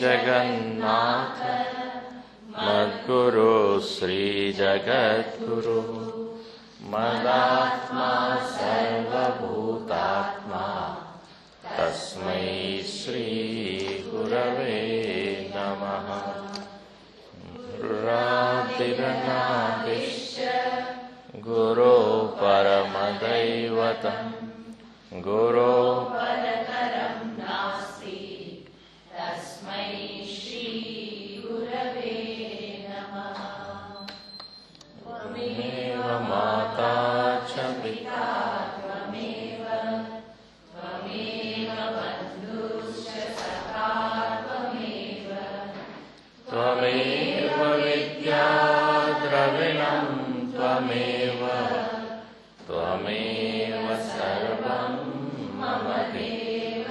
जगन्नाथ मद्गुरु श्री जगद्गुरु मदात्मा सर्वभूतात्मा तस्मै श्री गुरवे नमः। गुरुरादिरनादिश्च गुरो परमदैवतं गुरो परतरं नास्ति तस्मै श्री गुरवे नमः। त्वमेव माता च पिता त्वमेव बन्धुश्च सखा त्वमेव विद्या द्रविणं त्वमेव सर्वं मम देव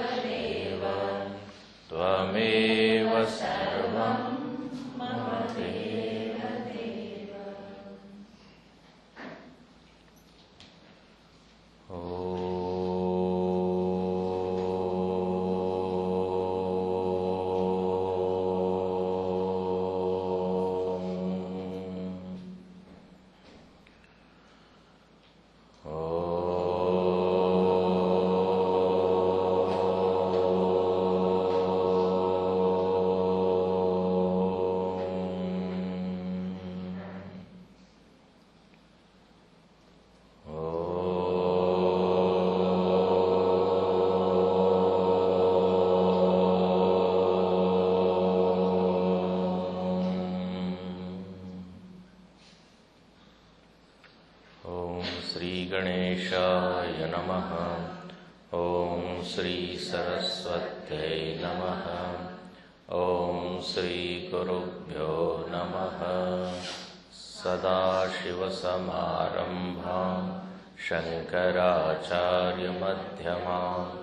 त्वमेव सर्वं मम देव। गणेशाय नमः। ओम श्री सरस्वत्यै नमः। ओम श्री गुरुभ्यो नमः। सदाशिवसमारम्भां शङ्कराचार्यमध्यमाम्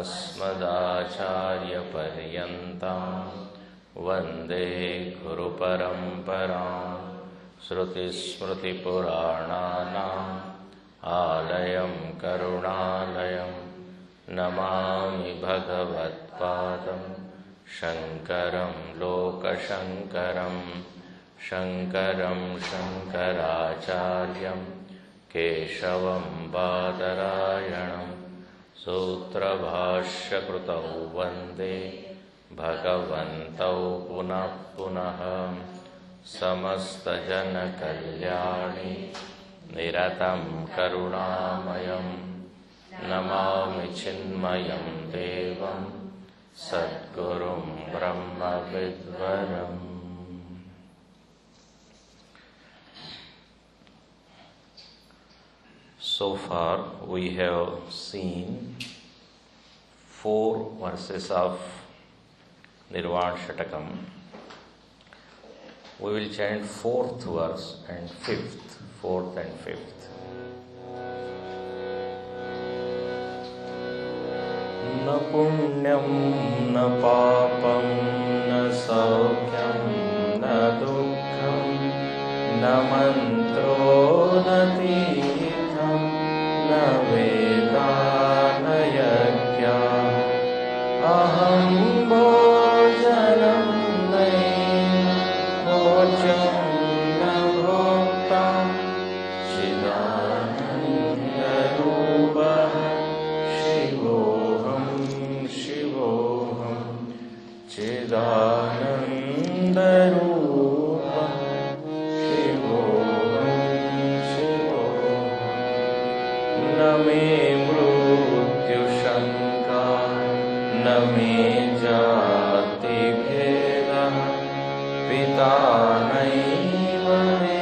अस्मदाचार्यपर्यन्तां वन्दे गुरुपरम्परां। श्रुतिस्मृतिपुराणानाम् आलयं करुणालयं नमामि भगवत्पादं शङ्करं लोकशङ्करं। शङ्करं शङ्कराचार्यं केशवं बादरायणं सूत्रभाष्यकृतौ वन्दे भगवन्तौ पुनः पुनः। समस्तजनकल्याणे निरतं करुणामयं नमामि चिन्मयं देवं सद्गुरुं ब्रह्मविद्वरम्। So far we have seen 4 verses of NirvanaShatakam. We will chant 4th verse and 5th, 4th and 5th. न पुण्यं न पापं न सौख्यं न दुःखं न मन्त्रो न तीर्थं न वेदा न यज्ञः अहं भोजनं नैव भोज्यं न भोक्ता चिदानन्दरूपः शिवोऽहं शिवोऽहं चिदानन्दरूपः शिवोऽहं शिवोऽहं me mrutyushanka, na me jati bheda, pita naiva me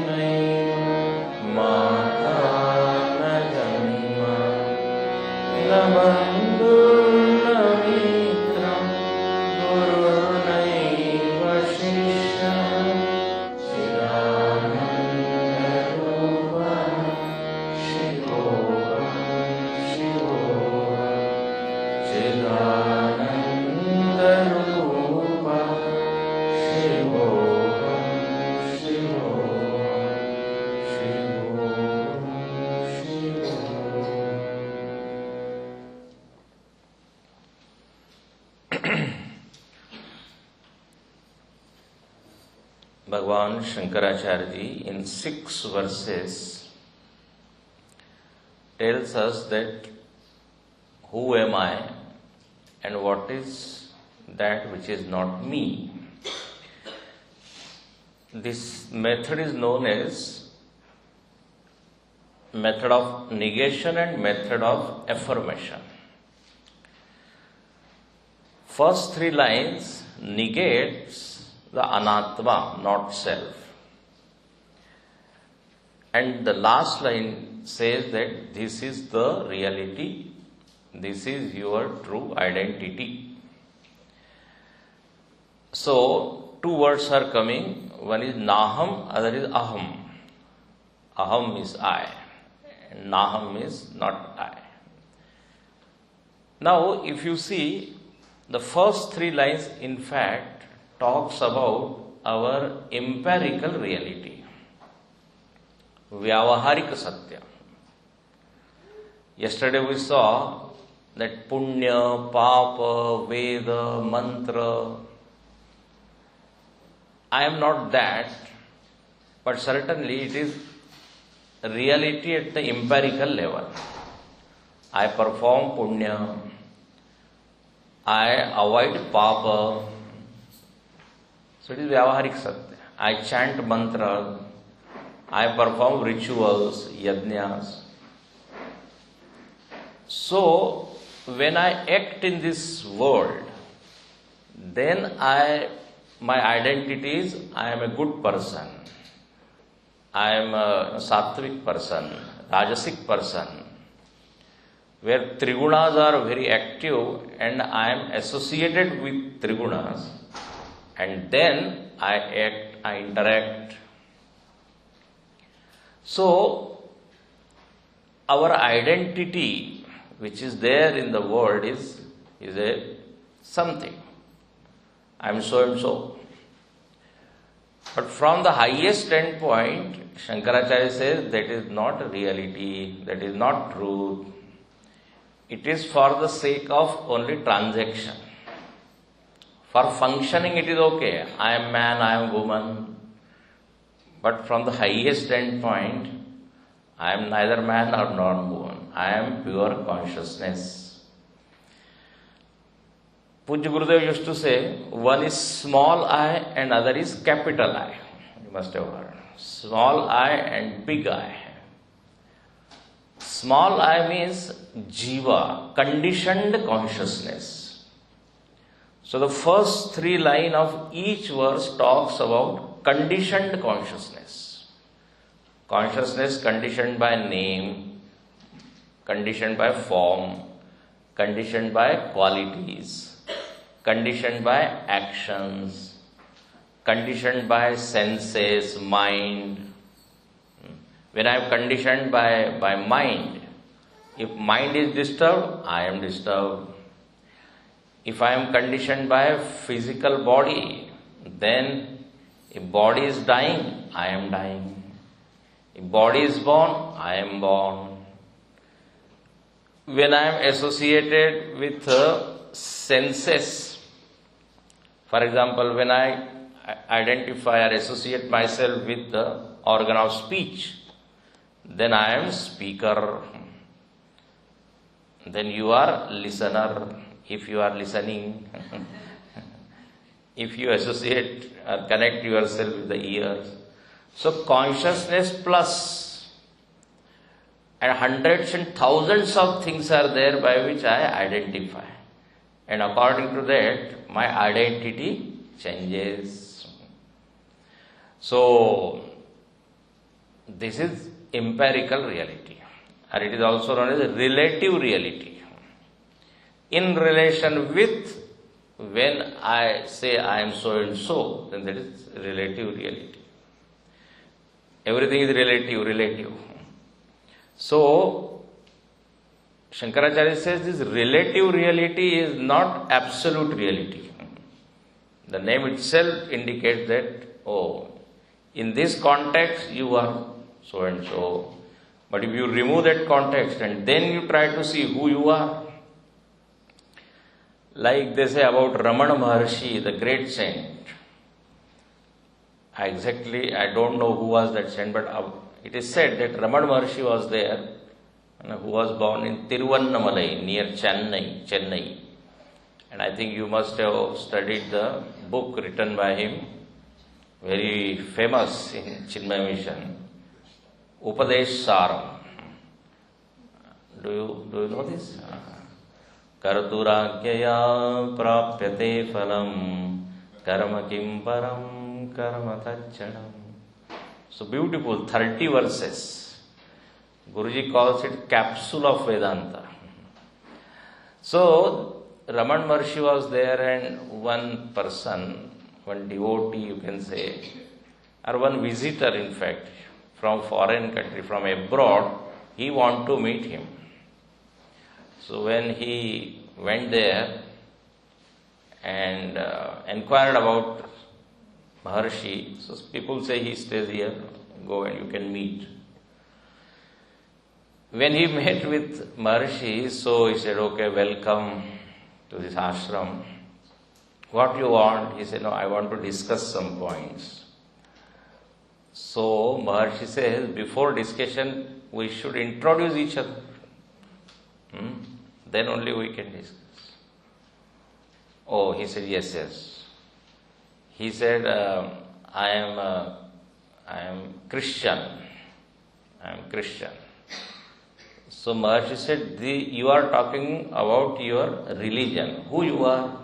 naiva, mata na janma, na bandhu na mitra, guru naiva shishya, chidananda rupa, shivoham, shivoham, chidananda rupa, shivoham, shivoham, shivoham, shivoham. Bhagavan Shankaracharya ji in 6 verses tells us that who am I and what is that which is not me. This method is known as method of negation and method of affirmation. First 3 lines negates the anatma, not self. And the last line says that this is the reality, this is your true identity. So, 2 words are coming, one is naham, other is aham. Aham is I, and naham is not I. Now, if you see, the first 3 lines in fact talks about our empirical reality, Vyavaharika Satya. Yesterday we saw that Punya, Papa, Veda, Mantra. I am not that, but certainly it is reality at the empirical level. I perform Punya, I avoid Papa. So it is Vyavaharik Satya. I chant mantra, I perform rituals, yajnas. So when I act in this world, then my identity is I am a good person, I am a sattvic person, rajasic person, where trigunas are very active and I am associated with trigunas. And then I act, I interact. So, our identity, which is there in the world, is a something. I am so and so. But from the highest standpoint, Shankaracharya says that is not reality, that is not truth. It is for the sake of only transaction. For functioning it is okay. I am man, I am woman. But from the highest standpoint, I am neither man nor woman. I am pure consciousness. Pujya Gurudev used to say, one is small I and other is capital I. You must have heard. Small I and big I. Small I means jiva, conditioned consciousness. So the first 3 lines of each verse talks about conditioned consciousness. Consciousness conditioned by name, conditioned by form, conditioned by qualities, conditioned by actions, conditioned by senses, mind. When I am conditioned by mind, if mind is disturbed, I am disturbed. If I am conditioned by a physical body, then if body is dying, I am dying. If body is born, I am born. When I am associated with senses, for example, when I identify or associate myself with the organ of speech, then I am speaker. Then you are listener. If you are listening, if you associate or connect yourself with the ears. So consciousness plus and hundreds and thousands of things are there by which I identify. And according to that, my identity changes. So, this is empirical reality, or it is also known as relative reality. In relation with, when I say I am so and so, then that is relative reality. Everything is relative. So, Shankaracharya says this relative reality is not absolute reality. The name itself indicates that, in this context you are so and so. But if you remove that context and then you try to see who you are, like they say about Ramana Maharshi, the great saint. I don't know who was that saint, but it is said that Ramana Maharshi was there, who was born in Tiruvannamalai near Chennai. And I think you must have studied the book written by him, very famous in Chinmaya mission, Upadesh Saram. Do you know this? Karaturagyaya prapyate phalam karma kim param karma tachanam. So beautiful, 30 verses. Guruji calls it capsule of Vedanta. So Raman Maharshi was there, and one person, one devotee you can say, or one visitor in fact, from foreign country, from abroad, he wanted to meet him. So when he went there and inquired about Maharshi, so people say he stays here, go and you can meet. When he met with Maharshi, so he said, okay, welcome to this ashram. What do you want? He said, no, I want to discuss some points. So Maharshi says, before discussion, we should introduce each other. Then only we can discuss. Oh, he said, yes. He said, I am Christian. So Maharshi said, you are talking about your religion, who you are.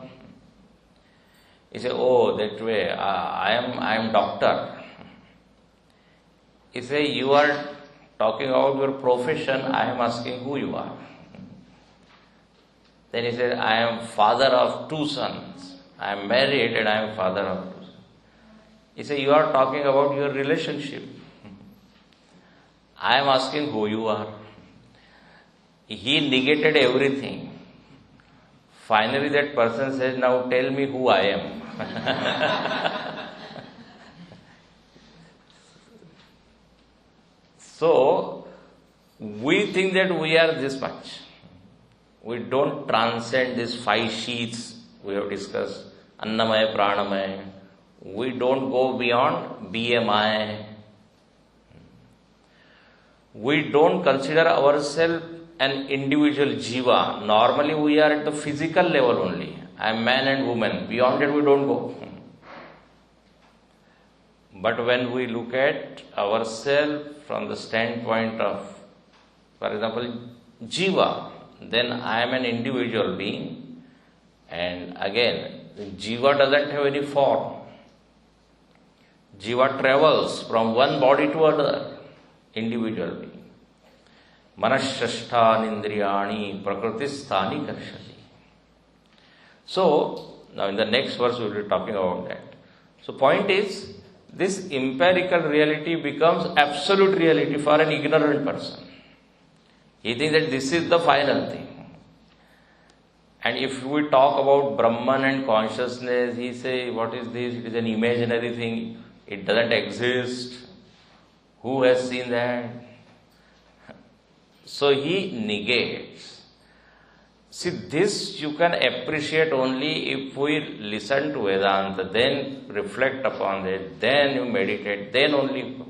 He said, oh, that way, I am doctor. He said, you are talking about your profession, I am asking who you are. Then he said, I am father of 2 sons. I am married and I am father of 2 sons. He said, you are talking about your relationship. I am asking who you are. He negated everything. Finally that person says, now tell me who I am. So, we think that we are this much. We don't transcend these 5 sheaths we have discussed, Annamaya, Pranamaya. We don't go beyond BMI. We don't consider ourselves an individual jiva. Normally we are at the physical level only. I am man and woman. Beyond that we don't go. But when we look at ourselves from the standpoint of, for example, jiva, then I am an individual being, and again, jiva doesn't have any form. Jiva travels from one body to another, individual being. Manashashthani indriyani prakritisthani karshati. So, now in the next verse we will be talking about that. So, point is, this empirical reality becomes absolute reality for an ignorant person. He thinks that this is the final thing. And if we talk about Brahman and consciousness, he says, what is this? It is an imaginary thing. It doesn't exist. Who has seen that? So he negates. See, this you can appreciate only if we listen to Vedanta, then reflect upon it, then you meditate, then only.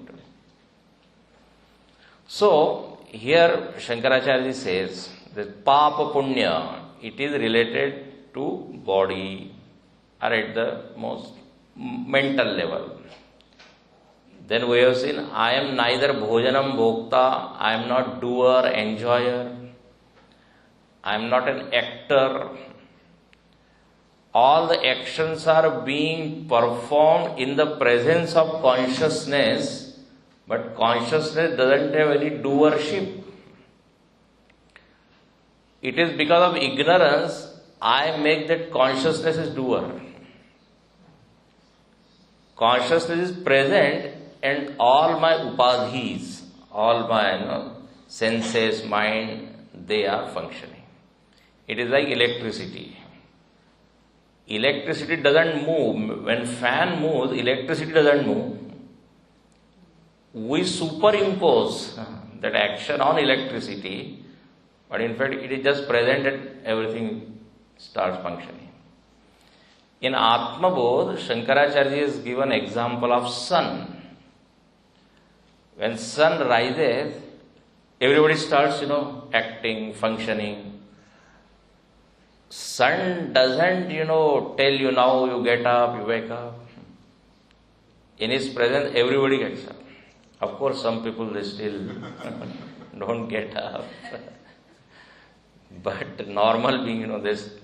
So, here Shankaracharya says that Papa Punya, it is related to body or at the most mental level. Then we have seen, I am neither bhojanam bhokta, I am not doer, enjoyer, I am not an actor. All the actions are being performed in the presence of consciousness, but consciousness doesn't have any doership. It is because of ignorance I make that consciousness is doer. Consciousness is present and all my upadhis, all my senses, mind, they are functioning. It is like electricity. Electricity doesn't move. When fan moves, electricity doesn't move. We superimpose that action on electricity, but in fact it is just present and everything starts functioning. In Atma Bodh, Shankaracharya is given example of sun. When sun rises, everybody starts, acting, functioning. Sun doesn't, tell you now you get up, you wake up. In his presence, everybody gets up. Of course, some people, they still don't get up. But normal being, this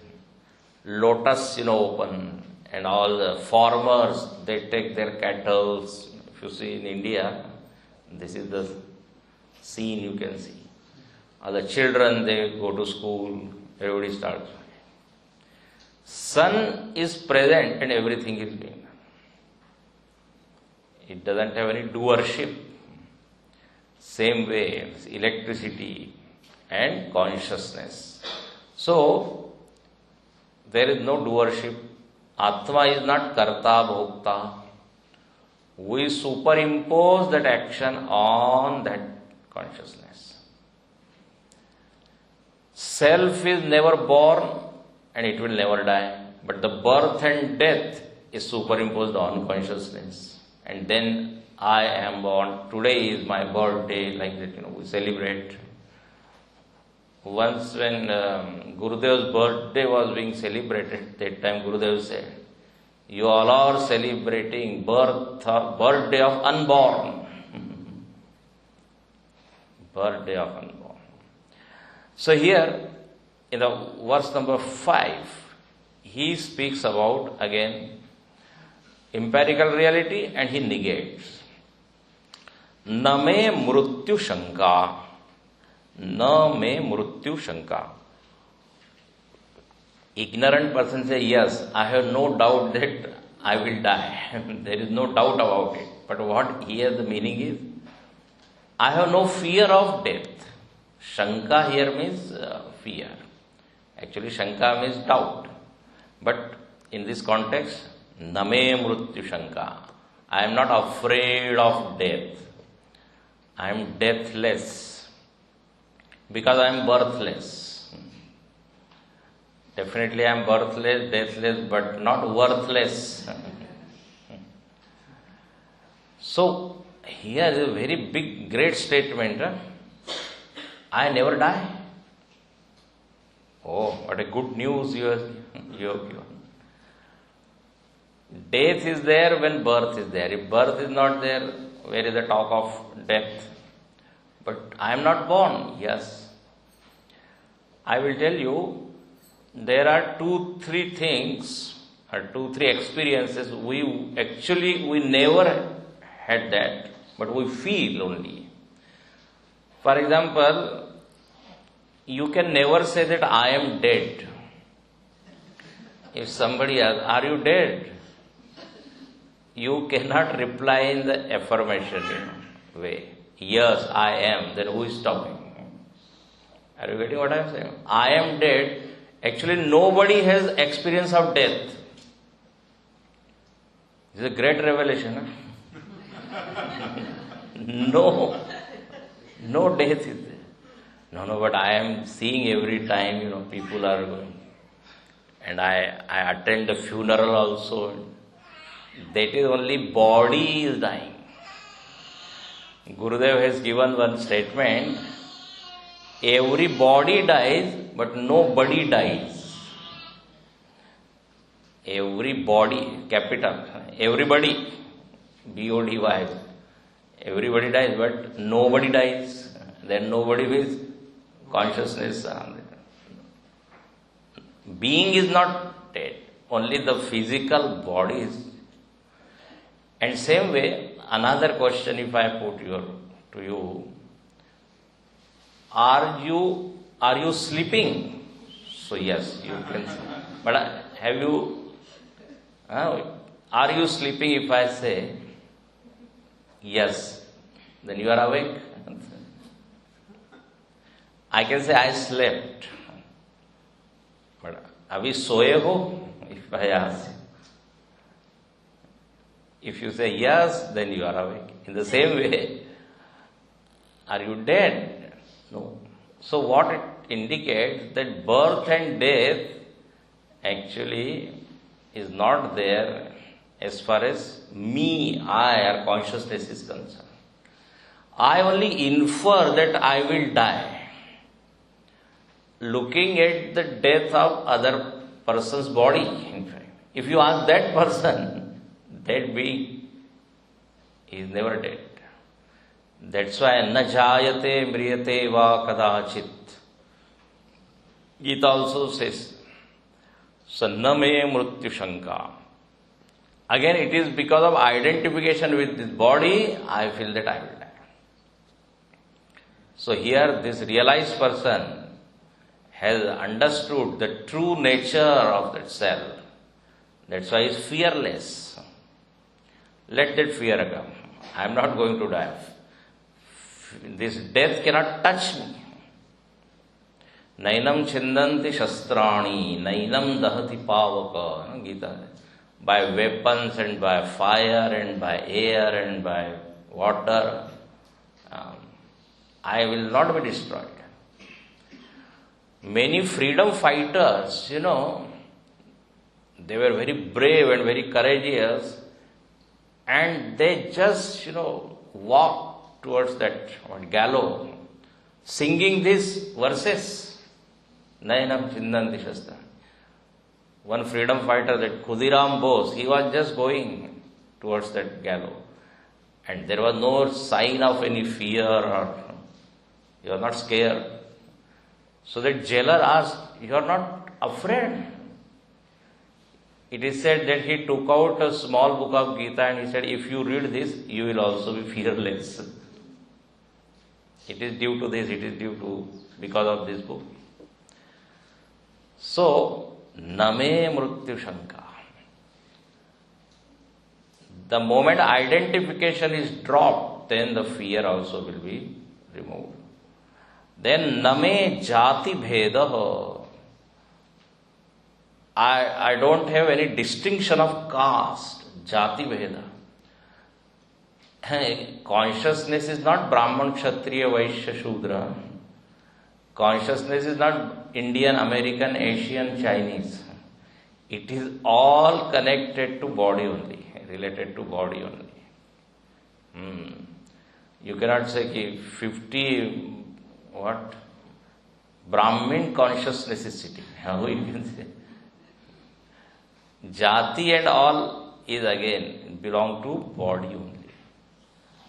lotus, open, and all the farmers, they take their cattle. If you see in India, this is the scene you can see. All the children, they go to school, everybody starts. Sun is present and everything is being done. It doesn't have any doership. Same way, electricity and consciousness. So, there is no doership. Atma is not karta bhokta. We superimpose that action on that consciousness. Self is never born and it will never die. But the birth and death is superimposed on consciousness. And then I am born. Today is my birthday, like that, we celebrate. Once when Gurudev's birthday was being celebrated, that time Gurudev said, you all are celebrating birthday of unborn. Birthday of unborn. So here, in the verse number 5, he speaks about, again, empirical reality and he negates. Na me mrutyu shanka. Na me mrutyu shanka. Ignorant person says, yes, I have no doubt that I will die. There is no doubt about it. But what here the meaning is, I have no fear of death. Shanka here means fear. Actually, Shanka means doubt. But in this context, Name Mrityu Shanka. I am not afraid of death. I am deathless. Because I am birthless. Definitely I am birthless, deathless, but not worthless. So, here is a very big, great statement. I never die. Oh, what a good news you have given. Death is there when birth is there. If birth is not there, where is the talk of death? But I am not born. Yes. I will tell you, there are 2-3 things, or 2-3 experiences we never had that, but we feel only. For example, you can never say that I am dead. If somebody asks, are you dead? You cannot reply in the affirmation way. Yes, I am. Then who is talking? Are you getting what I am saying? I am dead. Actually, nobody has experience of death. This is a great revelation. No death is there. No, but I am seeing every time, people are going. And I attend the funeral also. That is only body is dying. Gurudev has given one statement. Every body dies, but nobody dies. Every body, capital, everybody, B-O-D-Y, Everybody dies, but nobody dies. Then nobody with consciousness. Being is not dead. Only the physical body is. And same way, another question if I put to you, are you sleeping? So yes, you can say. But have you, are you sleeping if I say, yes, then you are awake? I can say I slept. But abhi soye ho? If I ask. If you say yes, then you are awake. In the same way, are you dead? No. So what it indicates that birth and death actually is not there as far as me, I, or consciousness is concerned. I only infer that I will die. Looking at the death of other person's body, in fact. If you ask that person, that being is never dead. That's why na jayate mriyate va kadachit. Gita also says, sanname mrityu shanka. Again, it is because of identification with this body, I feel that I will die. So here, this realized person has understood the true nature of that self. That's why he is fearless. Let that fear come. I am not going to die. This death cannot touch me. Nainam chindanti shastrani, nainam dahati pavaka. Gita. By weapons and by fire and by air and by water, I will not be destroyed. Many freedom fighters, they were very brave and very courageous, and they just, walked towards that gallows, singing these verses. Nainam chindanti shastra. One freedom fighter, that Khudiram Bose, he was just going towards that gallows. And there was no sign of any fear or you are not scared. So that jailer asked, you are not afraid? It is said that he took out a small book of Gita and he said, if you read this, you will also be fearless. It is due to this, because of this book. So, Name mrityu shanka. The moment identification is dropped, then the fear also will be removed. Then name jati bheda. I don't have any distinction of caste, jati bheda. Consciousness is not Brahman, Kshatriya, Vaishya, Shudra. Consciousness is not Indian, American, Asian, Chinese. It is all connected to body only, related to body only. You cannot say ki 50 Brahmin consciousness is sitting. How you can say? Jati and all is again belong to body only.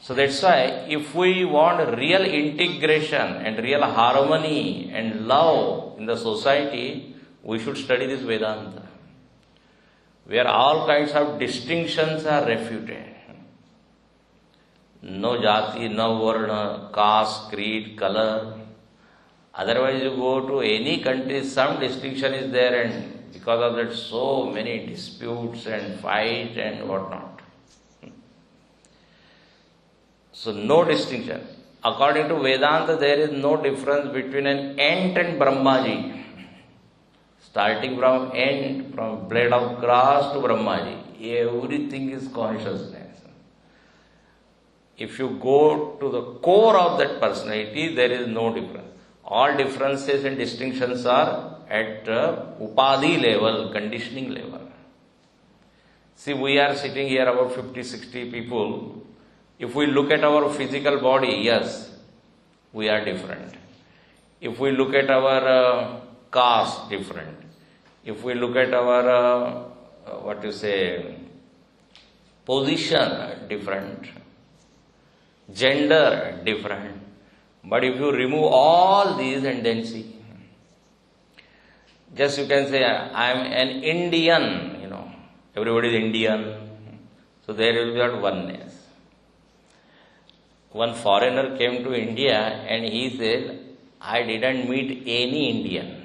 So that's why if we want real integration and real harmony and love in the society, we should study this Vedanta, where all kinds of distinctions are refuted. No jati, no varna, caste, creed, color. Otherwise you go to any country, some distinction is there, and because of that so many disputes and fight and whatnot. So no distinction. According to Vedanta, there is no difference between an ant and Brahmaji. Starting from ant, from blade of grass to Brahmaji, everything is consciousness. If you go to the core of that personality, there is no difference. All differences and distinctions are at upadhi level, conditioning level. See, we are sitting here about 50-60 people. If we look at our physical body, yes, we are different. If we look at our caste, different. If we look at our, position, different. Gender, different. But if you remove all these and then see, just you can say, I am an Indian, everybody is Indian. So there will be that oneness. One foreigner came to India and he said, I didn't meet any Indian.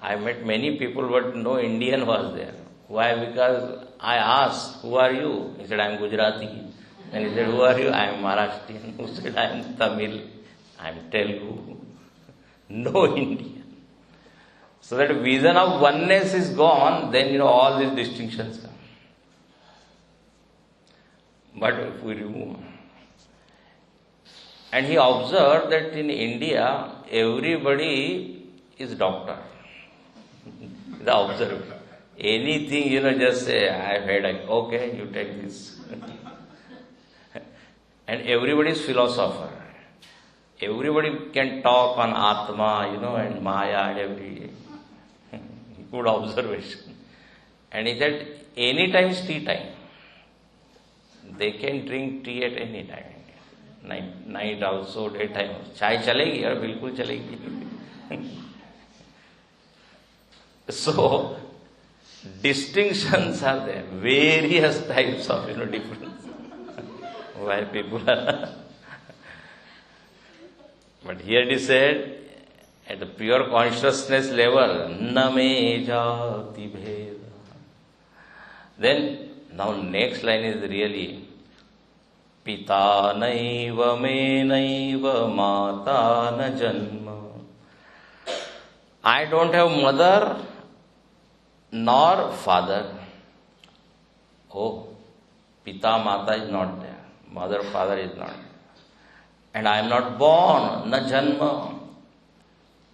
I met many people, but no Indian was there. Why? Because I asked, who are you? He said, I am Gujarati. And he said, who are you? I am Maharashtrian. Who said, I am Tamil. I am Telugu. No Indian. So that vision of oneness is gone, then all these distinctions come. But if we remove, and he observed that in India, everybody is doctor. The observer. Anything, just say, I have headache. Okay, you take this. And everybody is philosopher. Everybody can talk on Atma, and Maya and every good observation. And he said, any time is tea time. They can drink tea at any time. Night also, daytime also. Chai chalegi, or bilkul chalegi. So, distinctions are there. Various types of, difference. Why people are... But here it is said, at the pure consciousness level, na me jati bheda. Then, now next line is really, Pita naiva me naiva mata na janma. I don't have mother nor father. Oh, Pita Mata is not there. Mother, father is not there. And I am not born, na janma.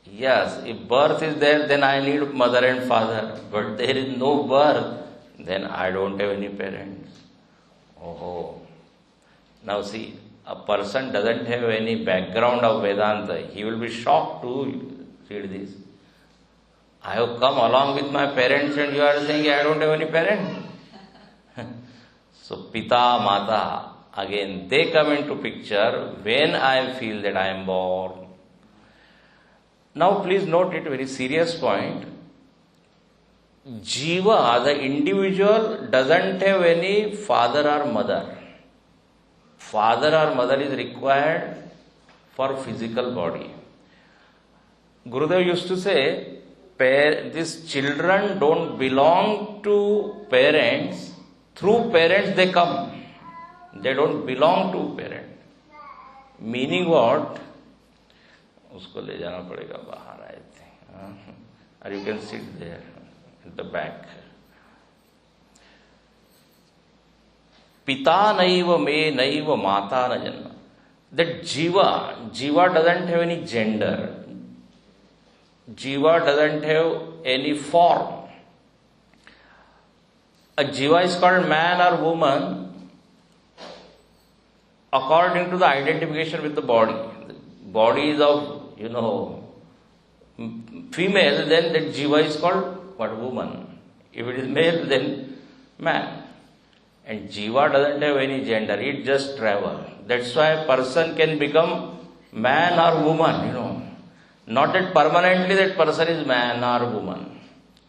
Yes, if birth is there, then I need mother and father. But there is no birth, then I don't have any parents. Oh. Now see, a person doesn't have any background of Vedanta. He will be shocked to read this. I have come along with my parents and you are saying I don't have any parents. So Pita, Mata, again they come into picture when I feel that I am born. Now please note it, very serious point. Jiva, the individual, doesn't have any father or mother. Father or mother is required for physical body. Gurudev used to say, these children don't belong to parents. Through parents they come. They don't belong to parents. Meaning what? उसको ले जाना पड़ेगा बाहर आए थे. Or you can sit there at the back. Pita naiva me naiva mata na janma. That jiva doesn't have any gender. Jiva doesn't have any form. A jiva is called man or woman according to the identification with the body. The body is of, female, then that jiva is called what? Woman. If it is male, then man. And jiva doesn't have any gender, it just travels. That's why a person can become man or woman, Not that permanently that person is man or woman.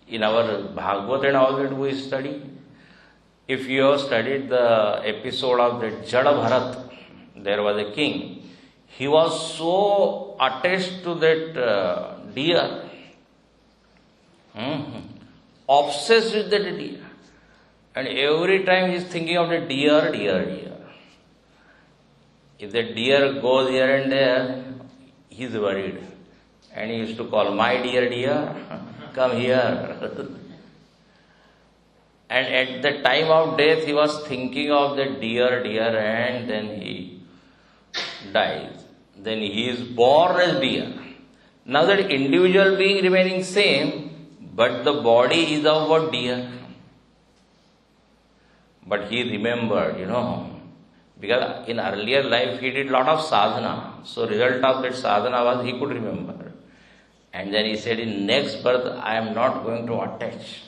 In our Bhagavad and all that we study, if you have studied the episode of the Jada Bharat, there was a king. He was so attached to that deer, obsessed with that deer. And every time he is thinking of the deer. If the deer goes here and there, he is worried. And he used to call, my dear, come here. And at the time of death, he was thinking of the deer, and then he dies. Then he is born as deer. Now that individual being remaining same, but the body is of what? Deer. But he remembered, because in earlier life he did lot of sadhana. So result of that sadhana was he could remember. And then he said, in next birth I am not going to attach.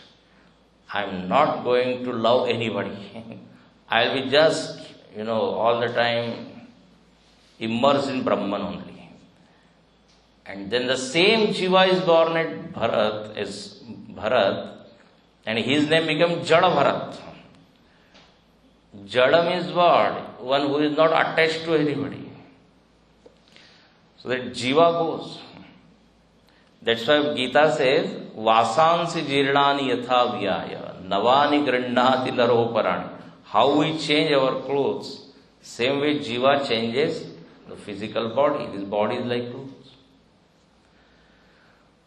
I am not going to love anybody. I will be just, all the time immersed in Brahman only. And then the same Jiva is born at Bharat, and his name becomes Jada Bharat. Jada means what? One who is not attached to anybody. So that Jiva goes. That's why Gita says, Vasansi jirnani yatha vyaya, navani grannati naroparani. How we change our clothes, same way Jiva changes the physical body. This body is like clothes.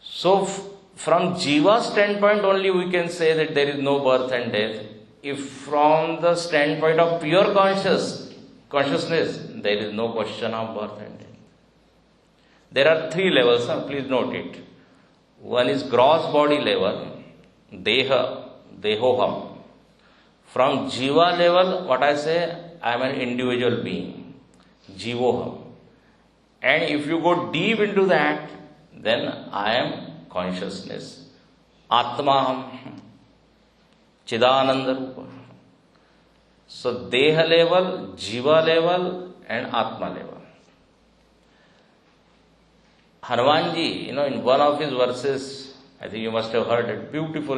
So from Jiva's standpoint only we can say that there is no birth and death. If from the standpoint of pure consciousness, there is no question of birth and death. There are three levels, please note it. One is gross body level, dehoham. From Jiva level, what I say, I am an individual being, Jivoham. And if you go deep into that, then I am consciousness, Atmaham, Chidananda Rupa. So Deha level, Jiva level and Atma level. Hanumanji, in one of his verses, I think you must have heard it, beautiful,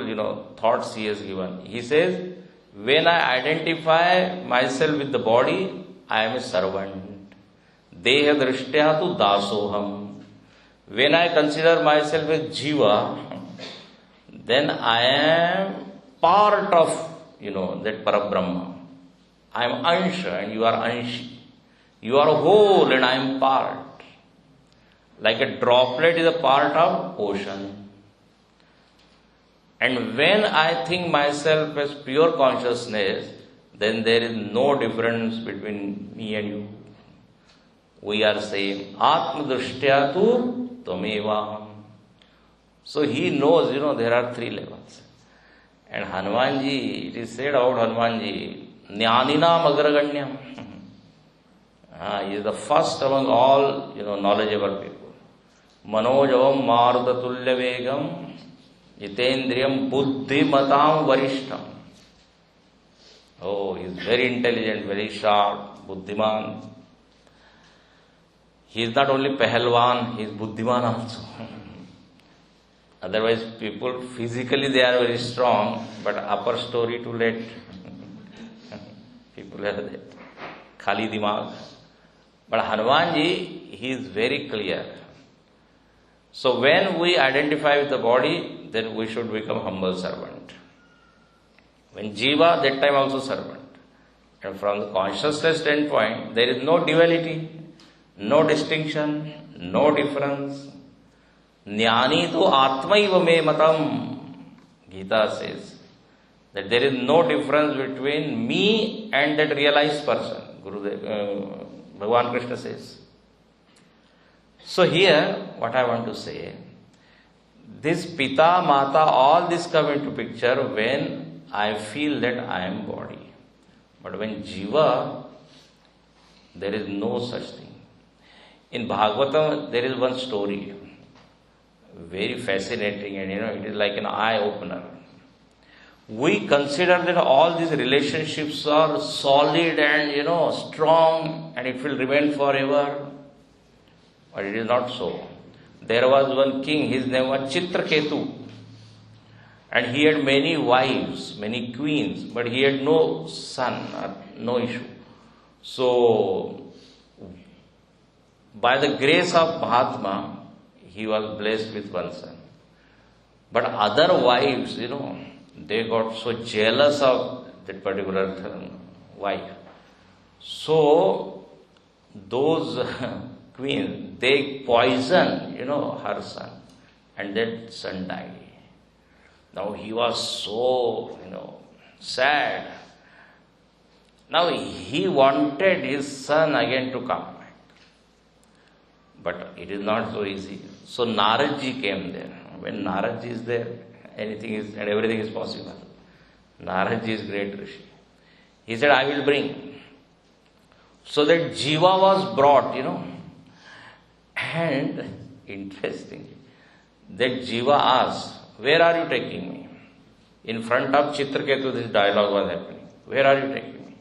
thoughts he has given. He says, when I identify myself with the body, I am a servant. Deha drishtya tu dasoham. When I consider myself as Jiva, then I am part of, that Parabrahma. I am Ansha and you are Anshi. You are whole and I am part. Like a droplet is a part of ocean. And when I think myself as pure consciousness, then there is no difference between me and you. We are same. Atma drishtya tu tameva. So he knows, there are three levels. And Hanumanji, it is said about Hanumanji, Jnaninam agraganyam. He is the first among all, knowledgeable people. Manojavam mardatulya vegam, jitendriyam buddhimatam varishtam. Oh, he is very intelligent, very sharp, buddhiman. He is not only pahalwan, he is buddhiman also. Otherwise, people physically they are very strong, but upper story too late. People have that khali dimag. But Hanumanji, he is very clear. So when we identify with the body, then we should become humble servant. When Jiva, that time also servant. And from the consciousness standpoint, there is no duality, no distinction, no difference. Jnani tu atmaiva me matam. Gita says that there is no difference between me and that realized person. Bhagavan Krishna says. So here, what I want to say, this Pita, Mata, all this come into picture when I feel that I am body. But when Jiva, there is no such thing. In Bhagavatam, there is one story, very fascinating, and it is like an eye-opener. We consider that all these relationships are solid and, strong, and it will remain forever. But it is not so. There was one king, his name was Chitraketu. And he had many wives, many queens, but he had no son, no issue. So, by the grace of Mahatma, he was blessed with one son. But other wives, they got so jealous of that particular wife. So, those queens, they poisoned, her son. And that son died. Now he was so, sad. Now he wanted his son again to come back. But it is not so easy. So Naradji came there. When Naradji is there, anything is and everything is possible. Naradji is great Rishi. He said, I will bring. So that Jiva was brought, And interestingly, that Jiva asked, where are you taking me? In front of Chitraketu, this dialogue was happening. Where are you taking me?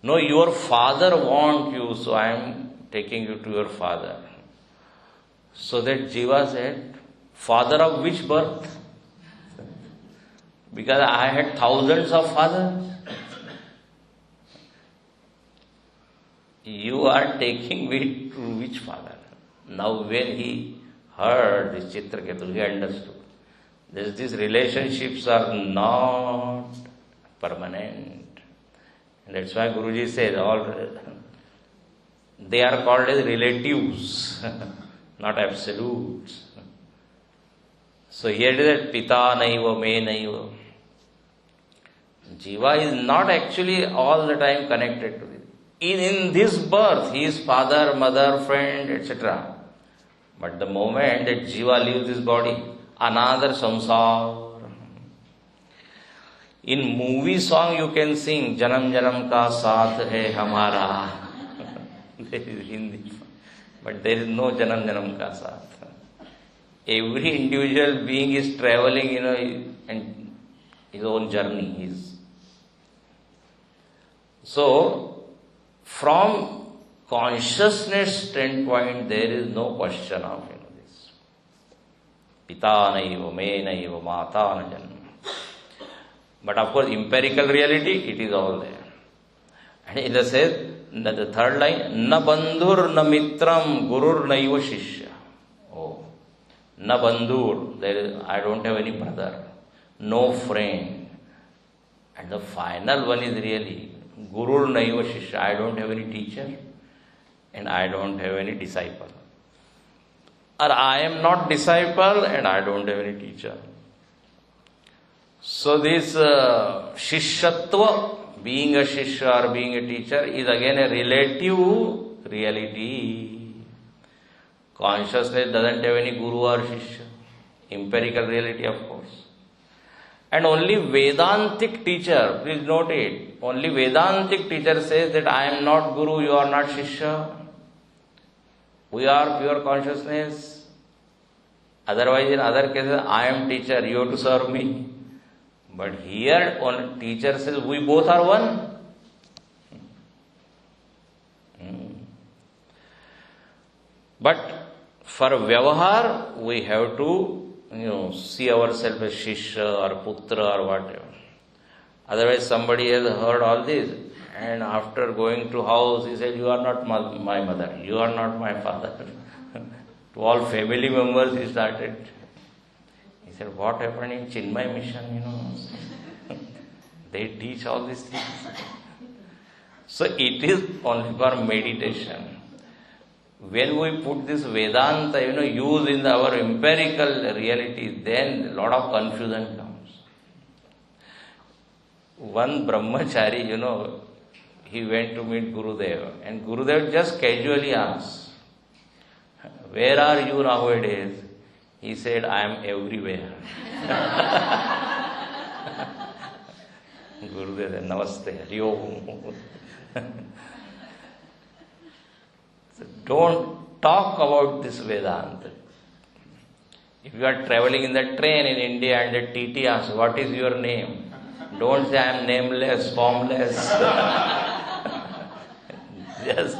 No, your father wants you, so I am taking you to your father. So that Jiva said, father of which birth? Because I had thousands of fathers. You are taking me to which father? Now when he heard this Chitraketu, he understood. These relationships are not permanent. And that's why Guruji says they are called as relatives, not absolutes. So here it is that Pita Naiva, Me Naiva. Jiva is not actually all the time connected to it. In this birth, he is father, mother, friend, etc. But the moment that Jiva leaves this body, another samsar. In movie song you can sing Janam Janam Ka Saath Hai Hamara. There is Hindi. But there is no Janam Janam Ka Saath. Every individual being is traveling, in his own journey. So, from consciousness standpoint, there is no question of this. Pita naiva, me naiva, mata na janma. But of course, empirical reality, it is all there. And it says, the third line, na bandhur na mitram gurur naiva shishya. Oh, na bandhur, I don't have any brother, no friend. And the final one is really, gurur naiva shishya, I don't have any teacher and I don't have any disciple. Or I am not disciple and I don't have any teacher. So this shishyatva, being a shishya or being a teacher, is again a relative reality. Consciousness doesn't have any guru or shishya. Empirical reality, of course. And only Vedantic teacher, please note it, only Vedantic teacher says that I am not guru, you are not shishya. We are pure consciousness. Otherwise, in other cases, I am teacher, you have to serve me. But here, one teacher says, we both are one. But for Vyavahar, we have to, see ourselves as Shishya or Putra or whatever. Otherwise, somebody has heard all this, and after going to house, he said, you are not my mother, you are not my father. To all family members, he started. He said, what happened in Chinmaya mission, They teach all these things. So it is only for meditation. When we put this Vedanta, use in our empirical reality, then a lot of confusion comes. One brahmachari, he went to meet Gurudev, and Gurudev just casually asked, where are you nowadays? He said, I am everywhere. Gurudev said, Namaste, Hari Om. So don't talk about this Vedanta. If you are traveling in the train in India and the TT asks, what is your name? Don't say I am nameless, formless. Just,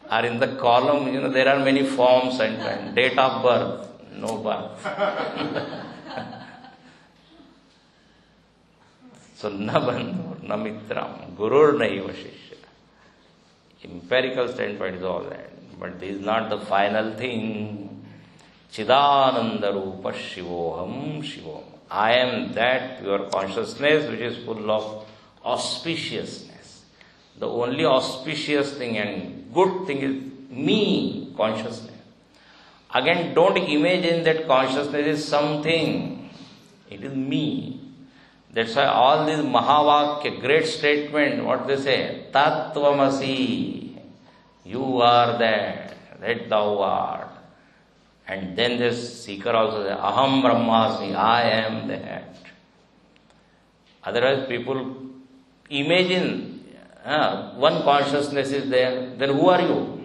or in the column, there are many forms and date of birth, no birth. So, na bandhu, na mitram, gurur naiva shishya. Empirical standpoint is all that. But this is not the final thing. Chidananda rupa shivoham shivom. I am that pure consciousness which is full of auspiciousness. The only auspicious thing and good thing is me, consciousness. Again, don't imagine that consciousness is something. It is me. That's why all these Mahavakya, great statement, what they say, Tattvamasi, you are that thou art. And then this seeker also says, Aham Brahmasmi, I am that. Otherwise people imagine, one consciousness is there, then who are you?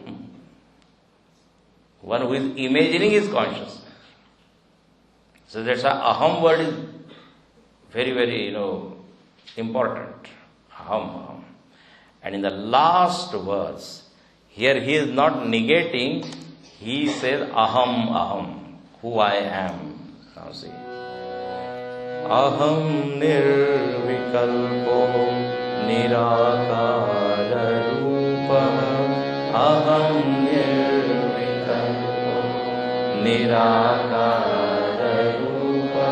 One who is imagining is consciousness. So that's why Aham word is very, very, important. Aham. And in the last verse, here he is not negating, he says aham, aham, who I am. Now see. Aham nirvikalpo nirakara rupa. Aham nirvikalpo nirakara rupa.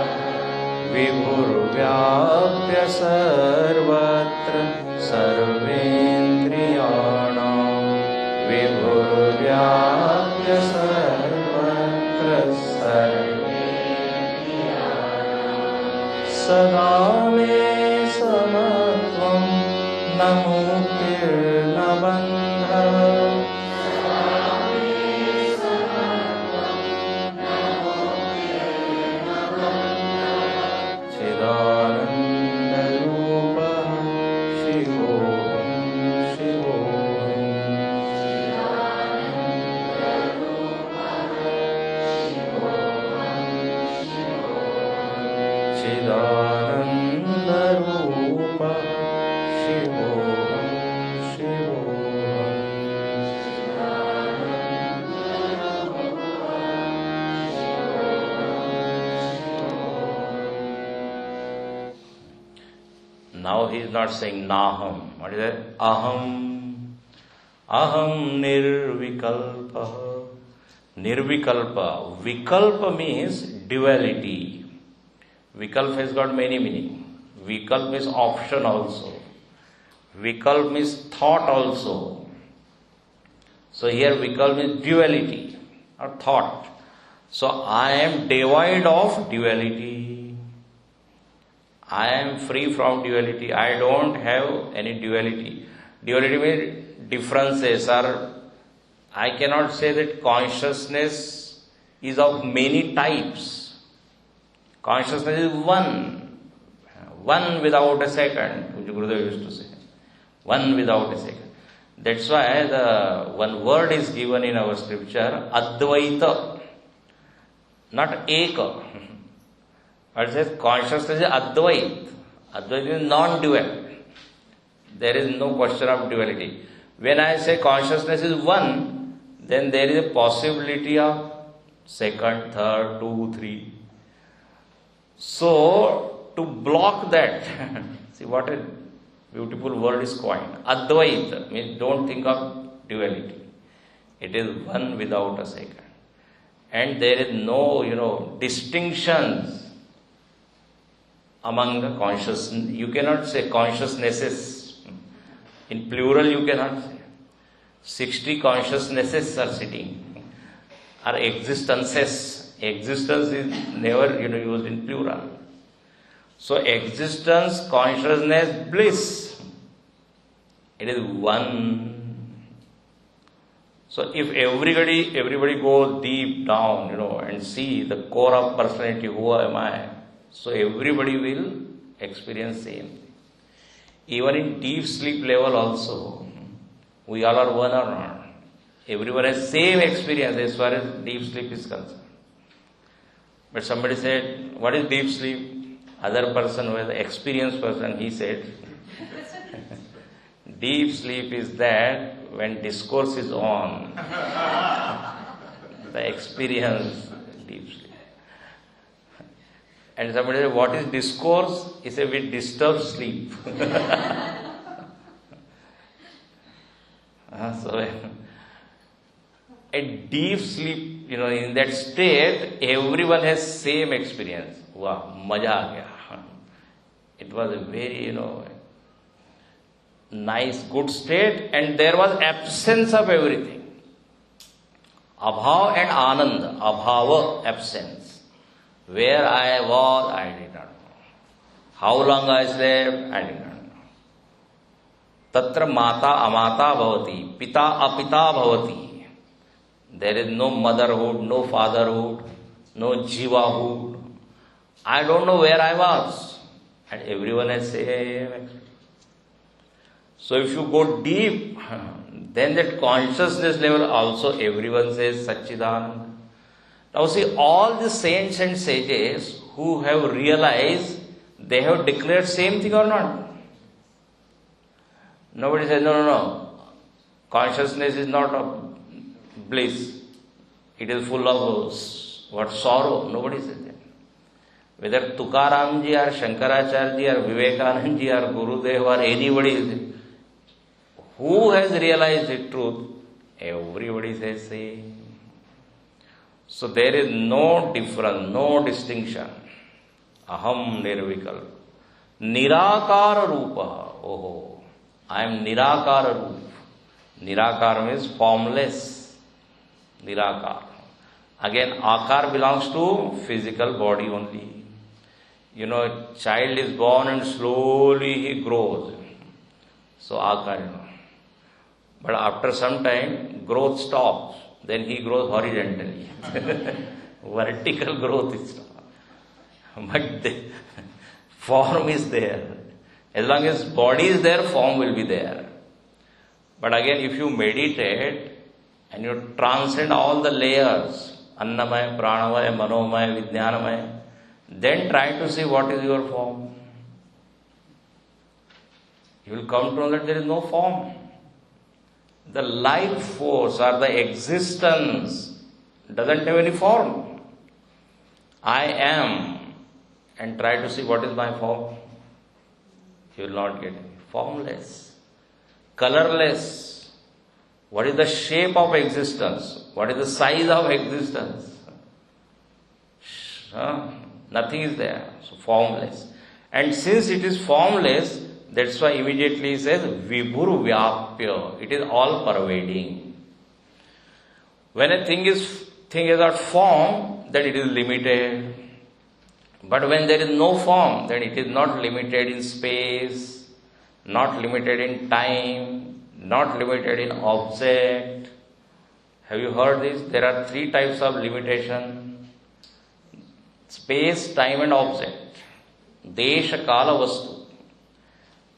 Vibhurvyapya sarvatra sarvendriyanam. Vibhurvyapya sarvatra sarvendriyanam. Sada me samatvam namukirna bandha. Now he is not saying naham. What is it? Aham. Aham nirvikalpa. Nirvikalpa. Vikalpa means duality. Vikalpa has got many meanings. Vikalpa means option also. Vikalpa means thought also. So here vikalpa means duality or thought. So I am devoid of duality. I am free from duality. I don't have any duality. Duality means differences, or I cannot say that consciousness is of many types. Consciousness is one without a second, which Gurudev used to say. One without a second. That's why the one word is given in our scripture, Advaita, not Eka. It says consciousness is Advait. Advait is non-dual. There is no question of duality. When I say consciousness is one, then there is a possibility of second, third, two, three. So, to block that, see what a beautiful word is coined. Advaita means don't think of duality. It is one without a second. And there is no, distinctions among the consciousness. You cannot say consciousnesses. In plural you cannot say. 60 consciousnesses are sitting. Or existences. Existence is never used in plural. So existence, consciousness, bliss. It is one. So if everybody goes deep down, and see the core of personality, who am I? So everybody will experience same thing. Even in deep sleep level also, we all are one or not. Everyone has same experience as far as deep sleep is concerned. But somebody said, what is deep sleep? Other person who is an experienced person, he said, deep sleep is that when discourse is on, the experience deep sleep. And somebody said, what is discourse? He said, we disturb sleep. So, a deep sleep, in that state, everyone has same experience. Wow, maja aa gaya. It was a very, nice, good state, and there was absence of everything. Abhav and Anand. Abhava, absence. Where I was, I did not know. How long I slept, I did not know. Tatra mata amata bhavati, pita apita bhavati. There is no motherhood, no fatherhood, no jivahood. I don't know where I was. And everyone has same experience. So if you go deep, then that consciousness level also everyone says Satchidananda. Now see, all the saints and sages who have realized, they have declared same thing or not? Nobody says, no. Consciousness is not of bliss. It is full of sorrow. Nobody says that. Whether Tukaramji or Shankaracharya or Vivekanandji or Gurudev or anybody, who has realized the truth? Everybody says same. So there is no difference, no distinction. Aham nirvikalpa. Nirakara rupa. Oh, I am nirakara rupa. Nirakara means formless. Nirakara. Again, akar belongs to physical body only. A child is born and slowly he grows. So akar, But after some time, growth stops. Then he grows horizontally. Vertical growth is stopped. But the form is there. As long as body is there, form will be there. But again, if you meditate and you transcend all the layers, Annamaya, Pranamaya, Manomaya, Vijnanamaya, then try to see what is your form. You will come to know that there is no form. The life force or the existence doesn't have any form. I am, and try to see what is my form. You will not get any. Formless, colorless. What is the shape of existence? What is the size of existence? Nothing is there. So formless. And since it is formless, that's why immediately he says, Vibhur Vyapya. It is all pervading. When a thing has got form, then it is limited. But when there is no form, then it is not limited in space, not limited in time, not limited in object. Have you heard this? There are 3 types of limitation. Space, time and object. Desha, Kala, Vastu.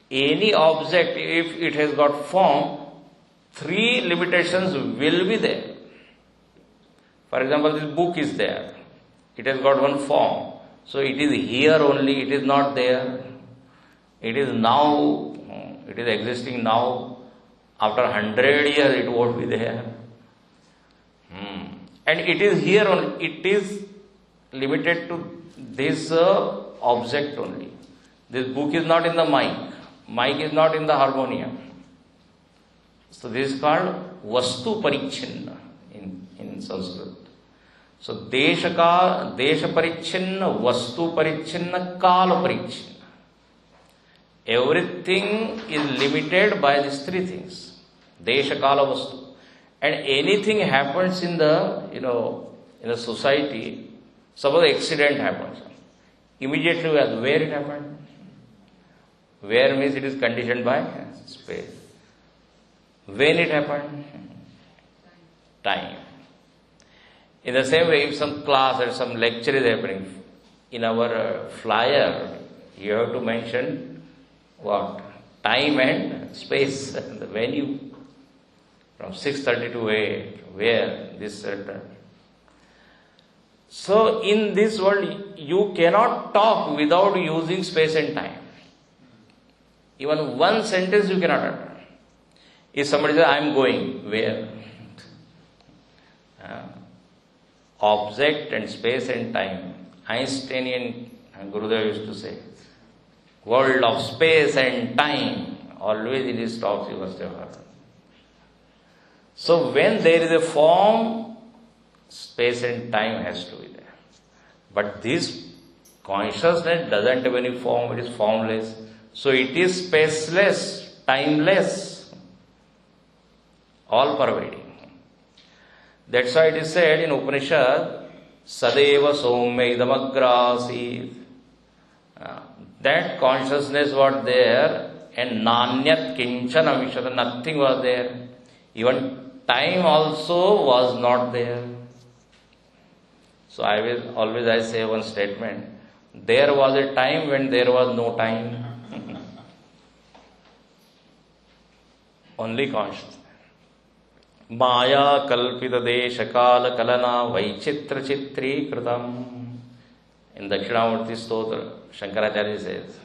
Any object, if it has got form, 3 limitations will be there. For example, this book is there. It has got one form. So it is here only, it is not there. It is now, it is existing now. After 100 years, it won't be there. And it is here only, it is limited to this object only. This book is not in the mic. Mic is not in the harmonium. So this is called Vastu Parichinna in Sanskrit. So Desha Parichinna, Vastu Parichinna, Kala Parichinna. Everything is limited by these 3 things. Desha, Kala, Vastu. And anything happens in the, in a society, suppose accident happens. Immediately we ask, where it happened? Where means it is conditioned by space. When it happened? Time. In the same way, if some class or some lecture is happening, in our flyer, you have to mention what? Time and space, the venue. From 6:30 to 8, where this certain. So in this world, you cannot talk without using space and time. Even one sentence you cannot utter. If somebody says, I am going, where? Object and space and time. Einsteinian Gurudev used to say, world of space and time. Always in his talks you must have heard. So when there is a form, space and time has to be there. But this consciousness doesn't have any form, it is formless. So it is spaceless, timeless, all pervading. That's why it is said in Upanishad, Sadeva Soumya Idamagrasi. That consciousness was there and Nanyat Kinchana Vishata, nothing was there. Even time also was not there. So always I say one statement, there was a time when there was no time. Only consciousness. Maya kalpita desha kala kalana vaichitra chitri kritam. In Dakshinamurti Stotra, Shankaracharya says,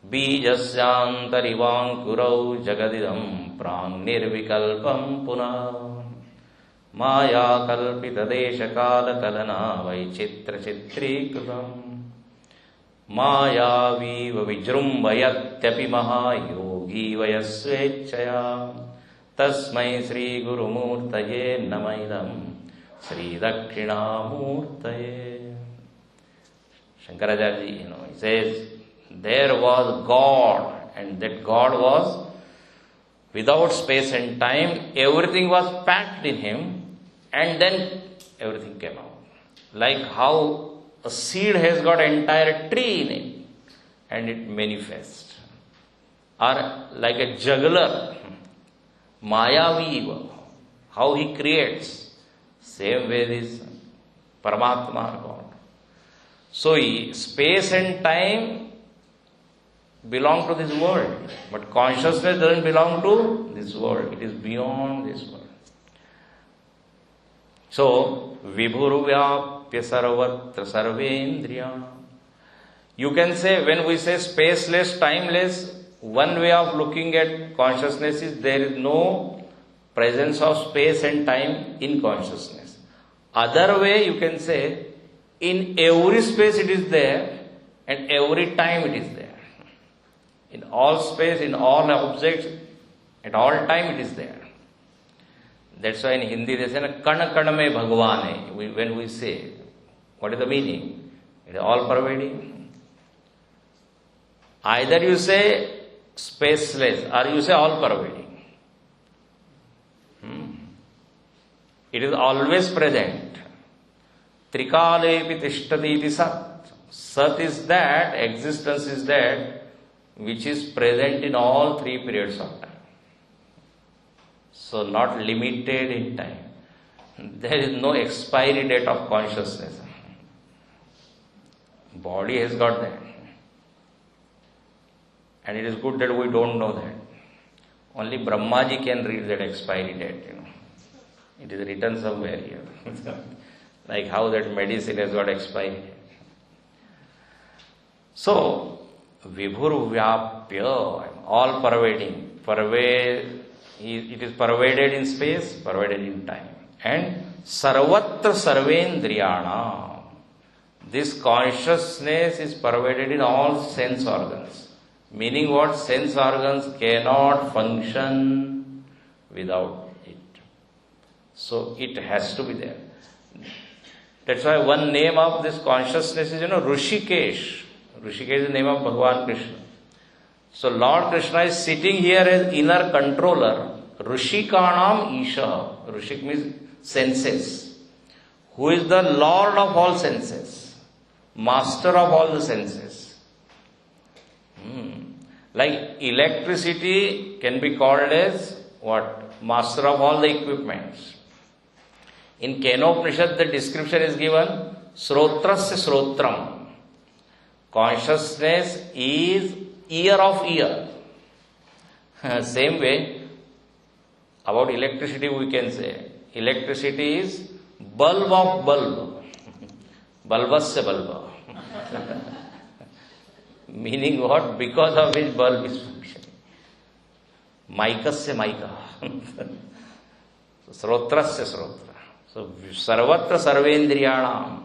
Bijasyantarivangkurau jagadidam prang nirvikalpam punah maya kalpita desha kala kalana vaichitra chitrikrutam maya viva vijrumbayatyapi mahayogi vayasvechaya tasmai Sri Guru Murtaye namaidam Sri Dakshinamurtaye. Shankaracharya ji, he says, there was God, and that God was without space and time. Everything was packed in Him, and then everything came out. Like how a seed has got an entire tree in it, and it manifests. Or like a juggler, Mayavi, how he creates. Same way this Paramatma, God. So space and time belong to this world, but consciousness doesn't belong to this world. It is beyond this world. So, Vibhuruvyapya sarvatra sarvendriya. You can say, when we say spaceless, timeless, one way of looking at consciousness is there is no presence of space and time in consciousness. Other way you can say, in every space it is there, and every time it is there. In all space, in all objects, at all time it is there. That's why in Hindi they say, Kana Kana mein Bhagwan hai. When we say, what is the meaning? It is all pervading. Either you say spaceless or you say all pervading. It is always present. Trikalepi tishtati sat. Sat is that, existence is that, which is present in all three periods of time. So not limited in time. There is no expiry date of consciousness. Body has got that. And it is good that we don't know that. Only Brahmaji can read that expiry date, It is written somewhere here. Like how that medicine has got expiry date. So, Vibhuruvyapya, all pervading. It is pervaded in space, pervaded in time. And Sarvatra Sarvendriyana. This consciousness is pervaded in all sense organs. Meaning what? Sense organs cannot function without it. So it has to be there. That's why one name of this consciousness is, Rishikesh. Rishikesh is the name of Bhagavan Krishna. So Lord Krishna is sitting here as inner controller. Rishikanam Isha. Rishik means senses. Who is the Lord of all senses. Master of all the senses. Like electricity can be called as what? Master of all the equipments. In Kenopanishad the description is given, Srotrasya Srotram. Consciousness is ear of ear. Same way, about electricity we can say, electricity is bulb of bulb. Bulbasya bulba. Meaning what? Because of which bulb is functioning. Maikasya maika. Srotrasya srotra. So, sarvatra sarvendriyanam.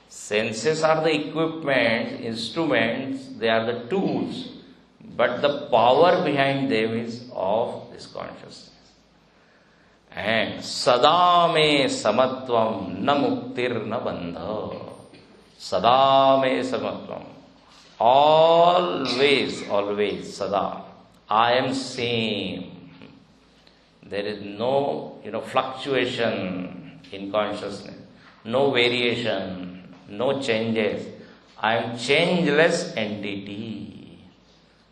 Senses are the equipment, instruments, they are the tools. But the power behind them is of this consciousness. And sadame samatvam na muktir na bandha. Sadame samatvam. Always, sada. I am same. There is no, fluctuation in consciousness. No variation. No changes. I am changeless entity.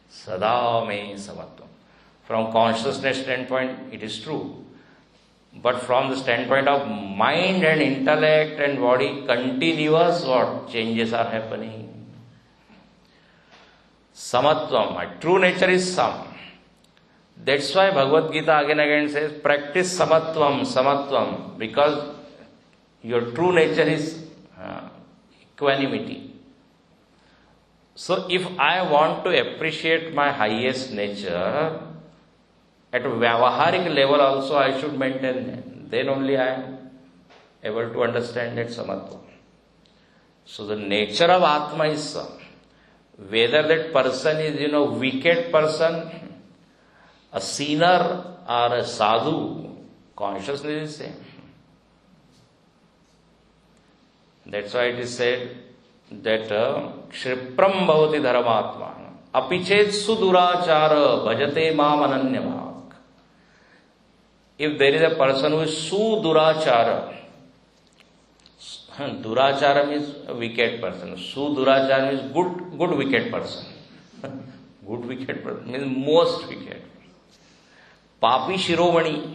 Sada me samatvam. From consciousness standpoint, it is true. But from the standpoint of mind and intellect and body, continuous what? Changes are happening. Samatvam, my true nature is sam. That's why Bhagavad Gita again and again says, practice samatvam, because your true nature is equanimity. So if I want to appreciate my highest nature, at a vyavaharik level also I should maintain that. Then only I am able to understand that samatva. So the nature of Atma is some. Whether that person is, wicked person, a sinner or a sadhu, consciousness is same. That's why it is said that Kshipram bhavati dharmatma apichet sudurachara bhajate mam ananyavak. If there is a person who is sudurachara, durachara means a wicked person. Sudurachara means good wicked person. Good wicked person means most wicked. Papi shiromani.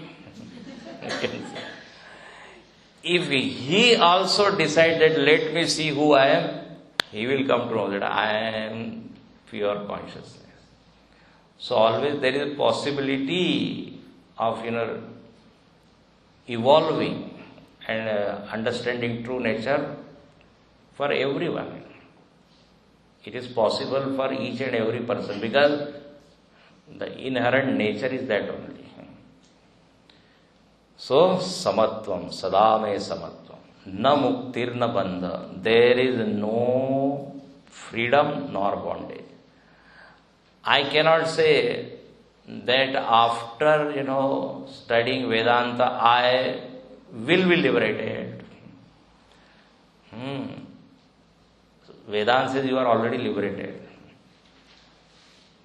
If he also decided, let me see who I am, he will come to know that I am pure consciousness. So always there is a possibility of evolving and understanding true nature for everyone. It is possible for each and every person because the inherent nature is that only. So, samatvam, sadame samatvam, na muktir na bandha. There is no freedom nor bondage. I cannot say that after, studying Vedanta, I will be liberated. Vedanta says you are already liberated.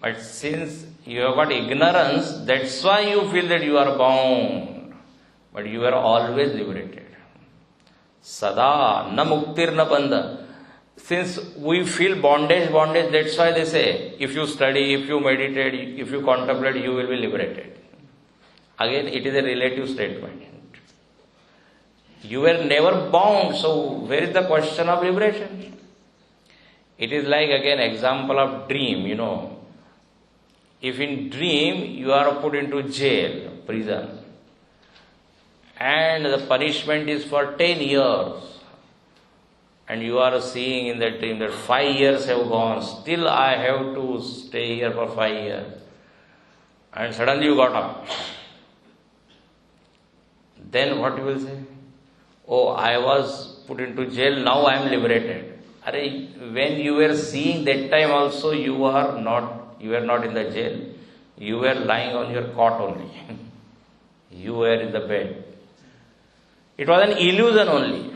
But since you have got ignorance, that's why you feel that you are bound. But you are always liberated. Sada, na muktir na bandha. Since we feel bondage, that's why they say, if you study, if you meditate, if you contemplate, you will be liberated. Again, it is a relative statement. You were never bound, so where is the question of liberation? It is like, again, example of dream, If in dream, you are put into jail, prison, and the punishment is for 10 years, and you are seeing in that dream that 5 years have gone, still I have to stay here for 5 years, and suddenly you got up. Then what you will say? Oh, I was put into jail, now I am liberated. When you were seeing that time also, you were not in the jail. You were lying on your cot only. You were in the bed. It was an illusion only.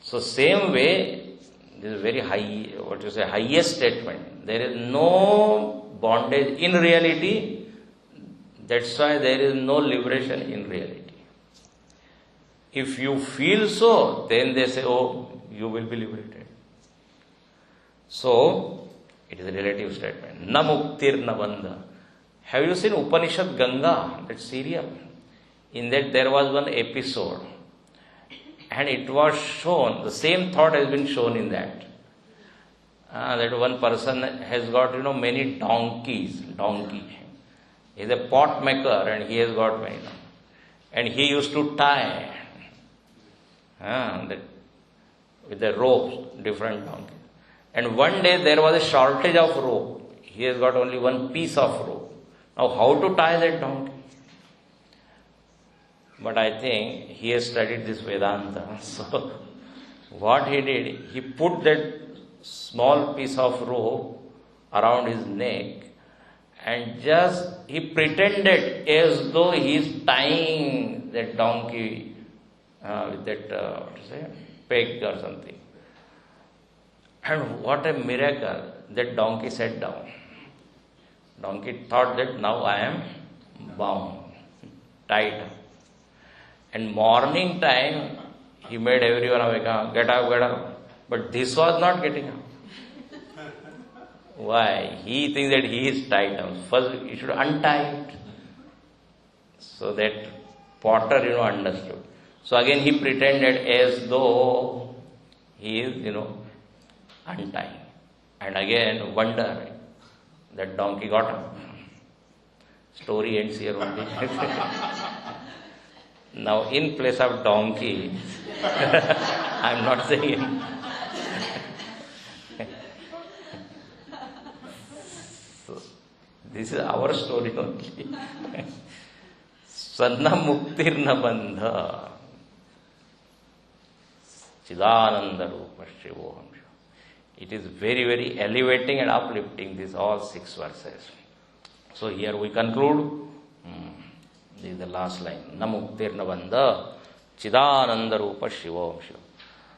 So same way, this is very high, highest statement. There is no bondage in reality. That's why there is no liberation in reality. If you feel so, then they say, oh, you will be liberated. So, it is a relative statement. Na muktir na bandha. Have you seen Upanishad Ganga, that serial? In that there was one episode, and it was shown, the same thought has been shown in that. That one person has got, many donkeys. Donkey. He is a pot maker and he has got many. And he used to tie with the ropes, different donkeys. And one day there was a shortage of rope. He has got only one piece of rope. Now how to tie that donkey? But I think he has studied this Vedanta. So what he did, he put that small piece of rope around his neck and just he pretended as though he is tying that donkey with that peg or something. And what a miracle, that donkey sat down. Donkey thought that now I am bound, tied. And morning time, he made everyone awake, get up. But this was not getting up. Why? He thinks that he is tied down. First, he should untie it. So that potter, understood. So again, he pretended as though he is, untying. And again, wonder, that donkey got up. Story ends here only. Now, in place of donkey, I am not saying This is our story only. Sanna muktirna bandha. Chidananda rupa shivoham. It is very, very elevating and uplifting, these all 6 verses. So here we conclude. This is the last line. Namuktirna bandha. Chidananda rupa shivoham.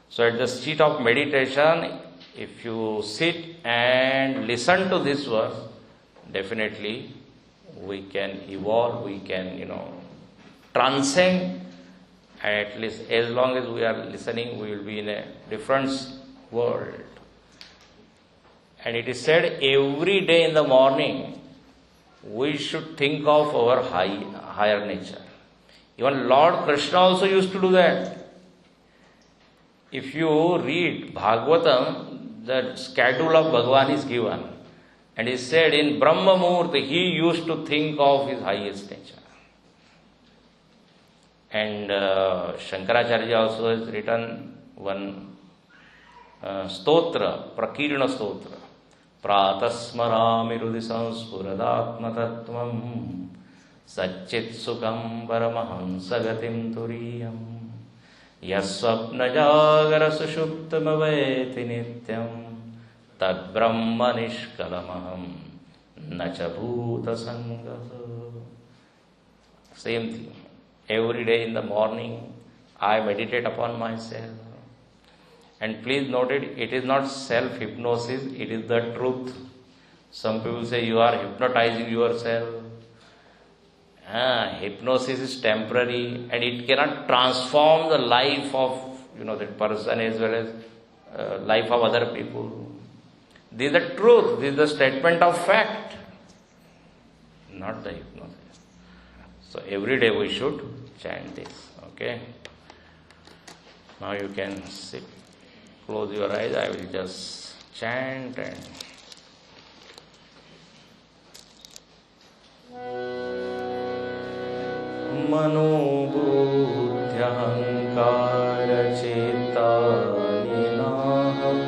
So at the seat of meditation, if you sit and listen to this verse, definitely we can evolve, we can, transcend. At least as long as we are listening, we will be in a different world. And it is said every day in the morning, we should think of our higher nature. Even Lord Krishna also used to do that. If you read Bhagavatam, the schedule of Bhagavan is given. And he said in Brahma Murti, he used to think of his highest nature. And Shankaracharya also has written one stotra, Prakirna stotra. Pratasmarami rudhi sanspuradatma tattvam Satchit sukham paramahansagatim turiyam Yasvapna jagara sushuptamaveti nityam Tad brahma nishkalamaham Nacha bhuta sangaha. Same thing. Every day in the morning, I meditate upon myself. And please note it is not self-hypnosis, it is the truth. Some people say you are hypnotizing yourself. Hypnosis is temporary and it cannot transform the life of that person as well as life of other people. This is the truth, this is the statement of fact, not the hypnosis. So every day we should chant this. Okay? Now you can sit. Close your eyes. I will just chant and Mano buddhyankara cetani naham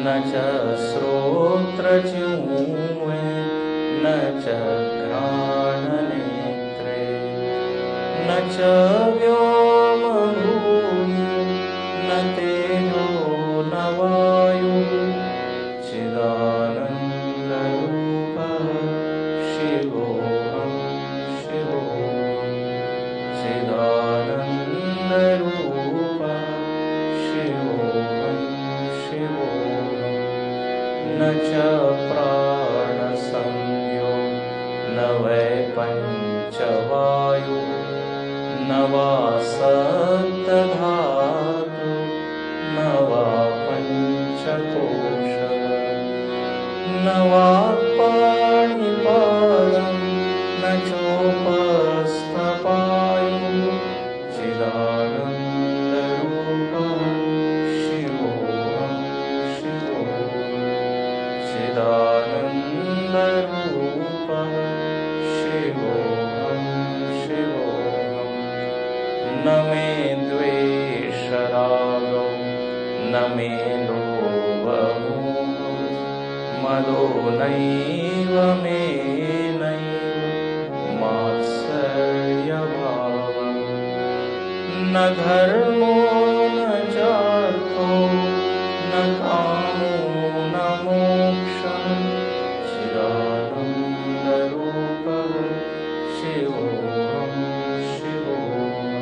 Nacha srotra chume Nacha grana netre Nacha vyoma bhumi Natejo Navayu Chidananda Rupa Shivoham Shivoham Chidananda Rupa Shivoham Shivoham Nacha Prana Samyo Navai Panchavayu Nava Sattadhatu Nava Panchakosha Navapani Padam Nachopastapayu Chidananda Rupa Shivoham Shivoham Chidananda Rupa Shivoham Shivoham Name Dvesharago Name Lovamoha Mado Naiva Me Naiva Matsarya Bhava Na Dharmo Na Jarko Na Kamo Na Moksha Chidananda Rupa Shivoham Shivoham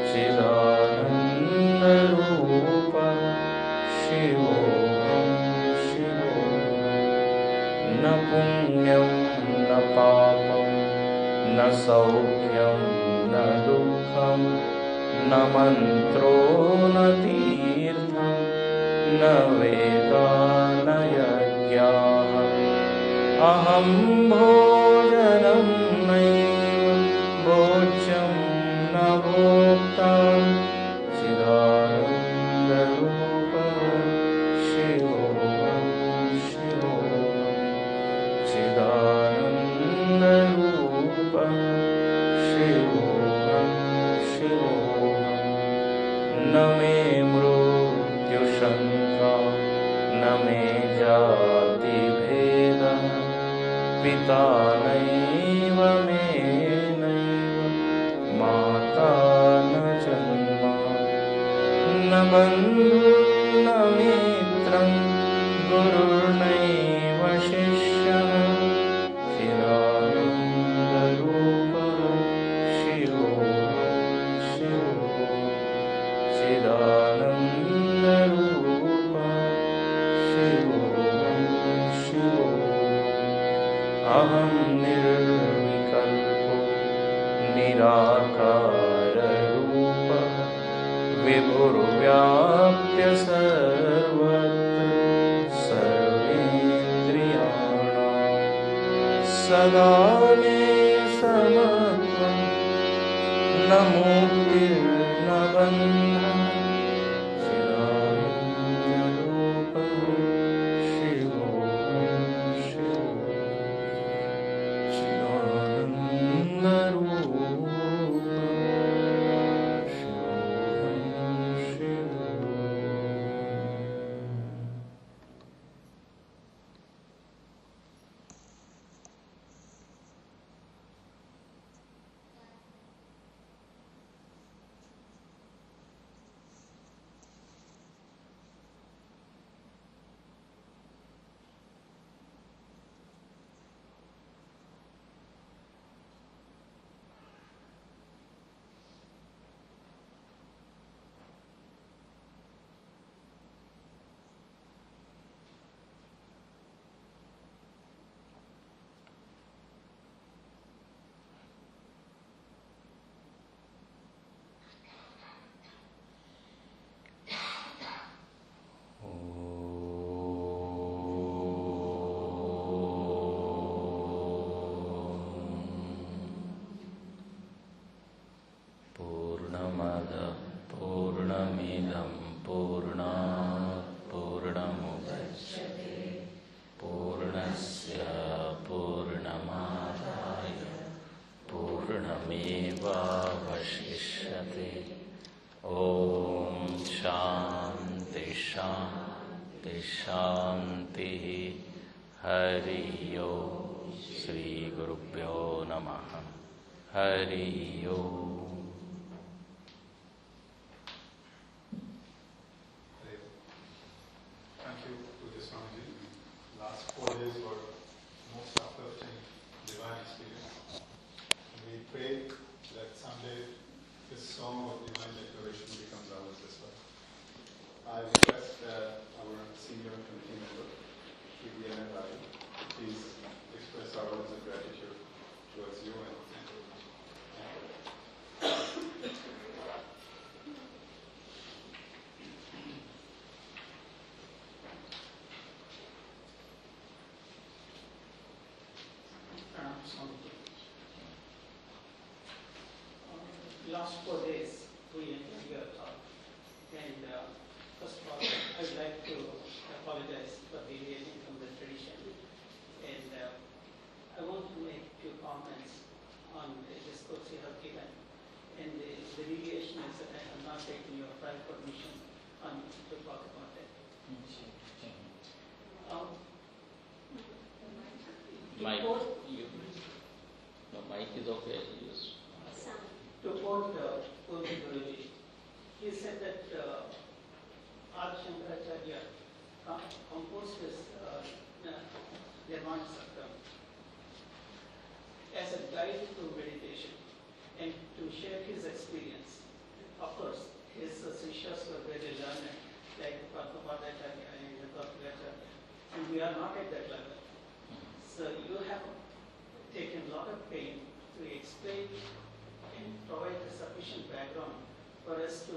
Chidananda Rupa Shivoham Shivoham Na Punyam Na Papam Na Saukyam Na Dukkham Na Mantro Na Tirtham Na Veda Na Yajnaham Aham Bhojanam Naiva Bhojyam Na Bhoktam Chidananda Rupa Shivoham Shivoham Chidananda Rupa Shivoham Shivoham Na Me Mrityu Shankha Na Me Jati Bheda पिता नैव मे नैव माता न जन्मा न बन्धुर्न मित्रं गुरुर्नैव शिष्यः चिदानन्दरूपः शिवोऽहं शिवो चिदानन्दरूपः शिवोऽहं शिवो अहं निर्विकल्पो निराकाररूपः विभुर्व्याप्य सर्वत्र सर्वेन्द्रियाणां सदा मे समत्वं न मुक्तिर्न बन्धः चिदानन्दरूपः शिवोऽहं शिवो चिदानन्दरूपः पूर्णमेवावशिष्यते। ॐ शान्ति शान्ति शान्तिः। हरि ओम्। श्री गुरुभ्यो नमः। हरि ओम्। Thank you to the Swamiji. Last 4 days were most uplifting divine experience. We pray that someday this song of divine declaration becomes ours as well. I request our senior committee member, Shri Advaitananda, please express our words of gratitude towards you and thank you. Last 4 days we entered your talk, and first of all, I would like to apologize for deviating from the tradition, and I want to make a few comments on the discourse you have given, and the deviation is that I have not taken your prior permission to talk about it. Mic, no, mic is okay. Yes. To quote Puri Guruji, he said that Acharya composed his NirvanaShatakam as a guide to meditation and to share his experience. Of course, his sishyas were very learned, like Acharya and Acharya, and we are not at that level. So you have taken a lot of pain to explain and provide a sufficient background for us to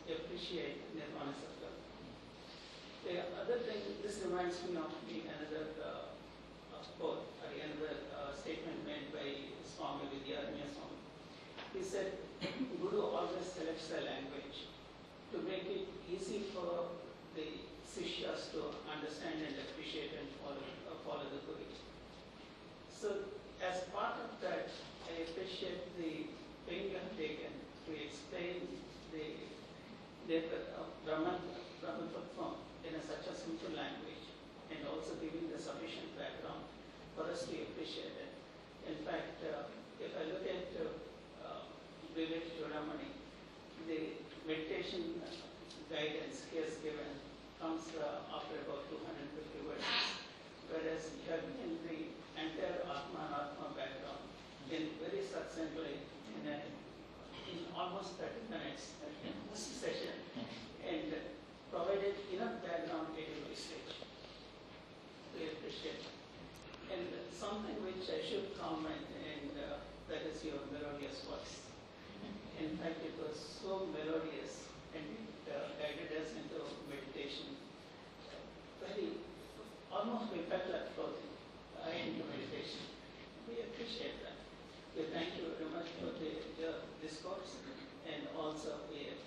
appreciate NirvanaShatakam. The other thing, this reminds me of another quote, or another statement made by Swami Advaitananda. He said, Guru always selects a language to make it easy for the Sishyas to understand and appreciate and follow the Guru. So, as part of that, I appreciate the pain you have taken to explain the Brahman Tattva in such a simple language, and also giving the sufficient background for us to appreciate it. In fact, if I look at Vivek Chodamani, the meditation guidance he has given comes after about 250 verses, whereas you have in the entire Atma and Atma background in very succinctly in almost 30 minutes session, and provided enough background at every stage. We appreciate it. And something which I should comment, and that is your melodious voice. In fact, it was so melodious, and it guided us into meditation. Very, almost we felt like floating into meditation. We appreciate that. We thank you very much for the discourse, and also we'd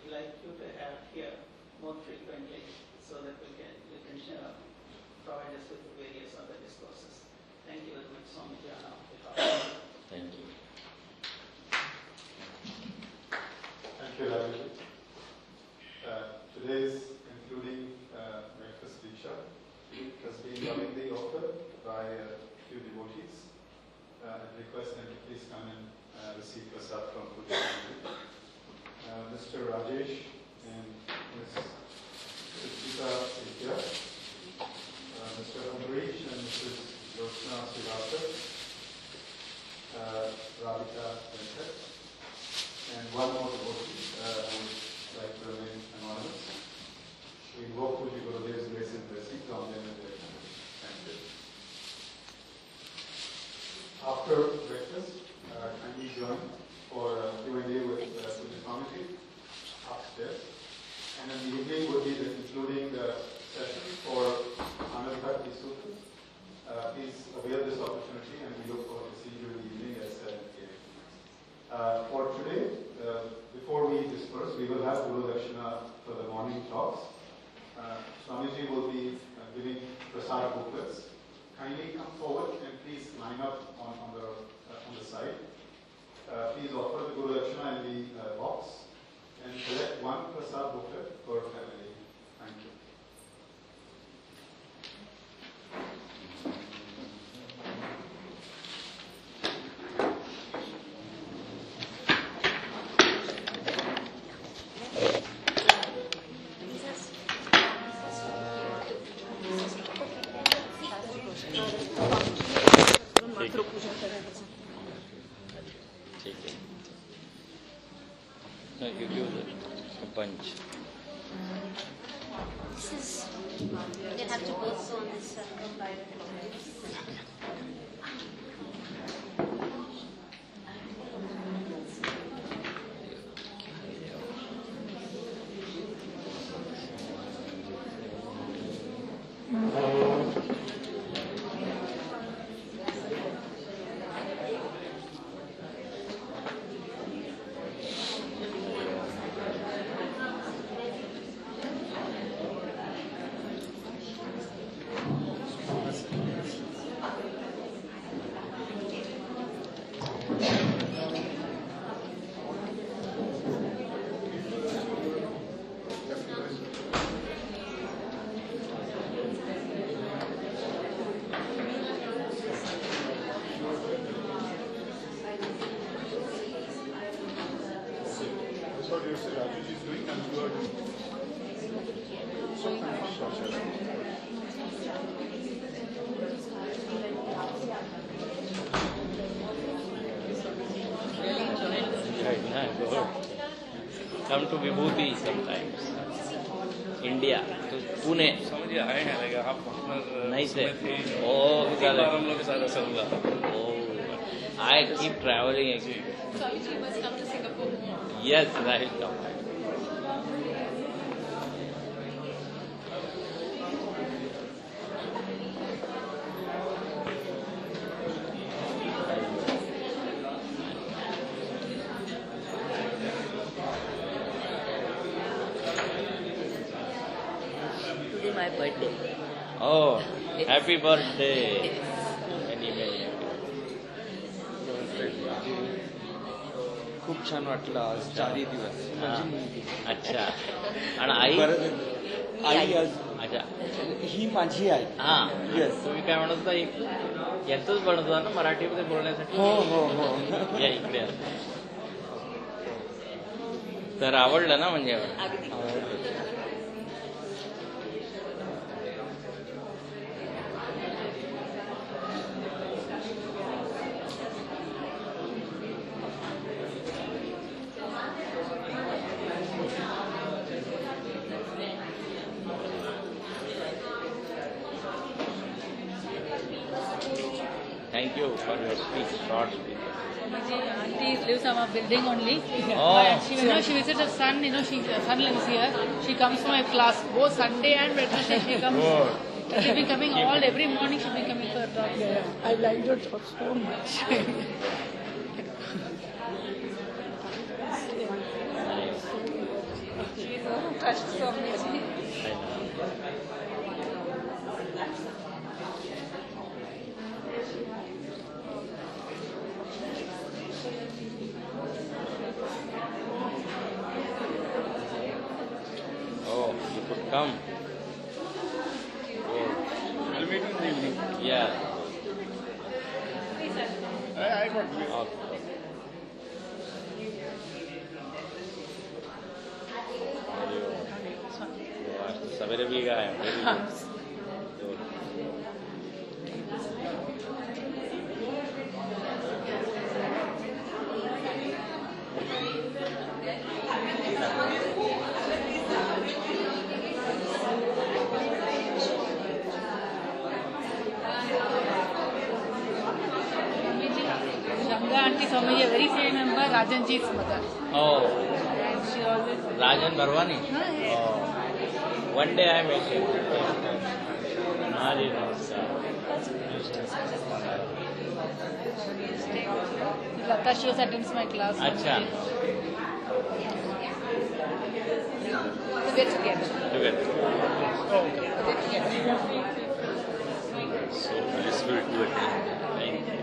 like you to have here more frequently so that you can provide us with various other discourses. Thank you very much, Swami Advaitananda. Thank you. Thank you, Ravi. Today's concluding breakfast diksha has been lovingly offered by a few devotees. I request them to please come and receive prasad from Buddha. Mr. Rajesh and Ms. Sita is here. Mr. Ambarish and Mrs. Jyotsna Srivastava, Radhika Venkat, and one more devotee who would like to remain anonymous. We invoke Puja Gurudev's grace and blessings on them and their family. Thank you. After breakfast, kindly join for Q&A with Puja Swamiji upstairs. And in the evening will be the concluding session for Anand Bhakti Sutra. Please avail this opportunity, and we look forward to seeing you in the evening at 7 p.m. For today, before we disperse, we will have Guru Dakshina for the morning talks. Swamiji will be giving prasad booklets. Kindly come forward and please line up on the side. Please offer the Guru Dakshina in the box and select one prasad booklet per family. Thank you. No, you give the punch. This is, you can have to both go on this side. Come to Vibhooti sometimes. India, to Pune. समझिए आए हैं लगे आप नहीं से. ओ Oh, हम लोग के साथ ऐसा हुआ. oh, I keep traveling. Swamiji, you must come to Singapore more. Yes, right. Today my birthday. Oh, happy birthday. Many, many happy. खूप छान वाटलं आज 4 दिवस. अच्छा. आणि आई आई आज अच्छा ही माझी आहे. हां Yes. तुम्ही काय म्हणत होता एक यातच बनत होता ना मराठीमध्ये बोलण्यासाठी. हो हो हो. या इकडे या. तर आवडलं ना म्हणजे Thank you for your speech, short speech. Auntie lives on a building only. Oh. She, she visits her son. She son lives here. She comes to my class both Sunday and Wednesday. She comes. Good. She'll be coming every morning. She'll be coming for her talk. I liked your talk so much. Touched so much. Oh, you could come. Good. I'll meet you in the evening. Yeah. I got you. Okay. आज तो सवेरे भी गए हैं. Very good. Ganga auntie Swami, a very same member, Rajan ji's mother. Oh, And she always. Rajan Barwani. Yes. Oh, one day I met him. Hare Namaskar. Lata, she also attends my class. अच्छा. We're together. Together. We're together. So blissful to attend. Thank you.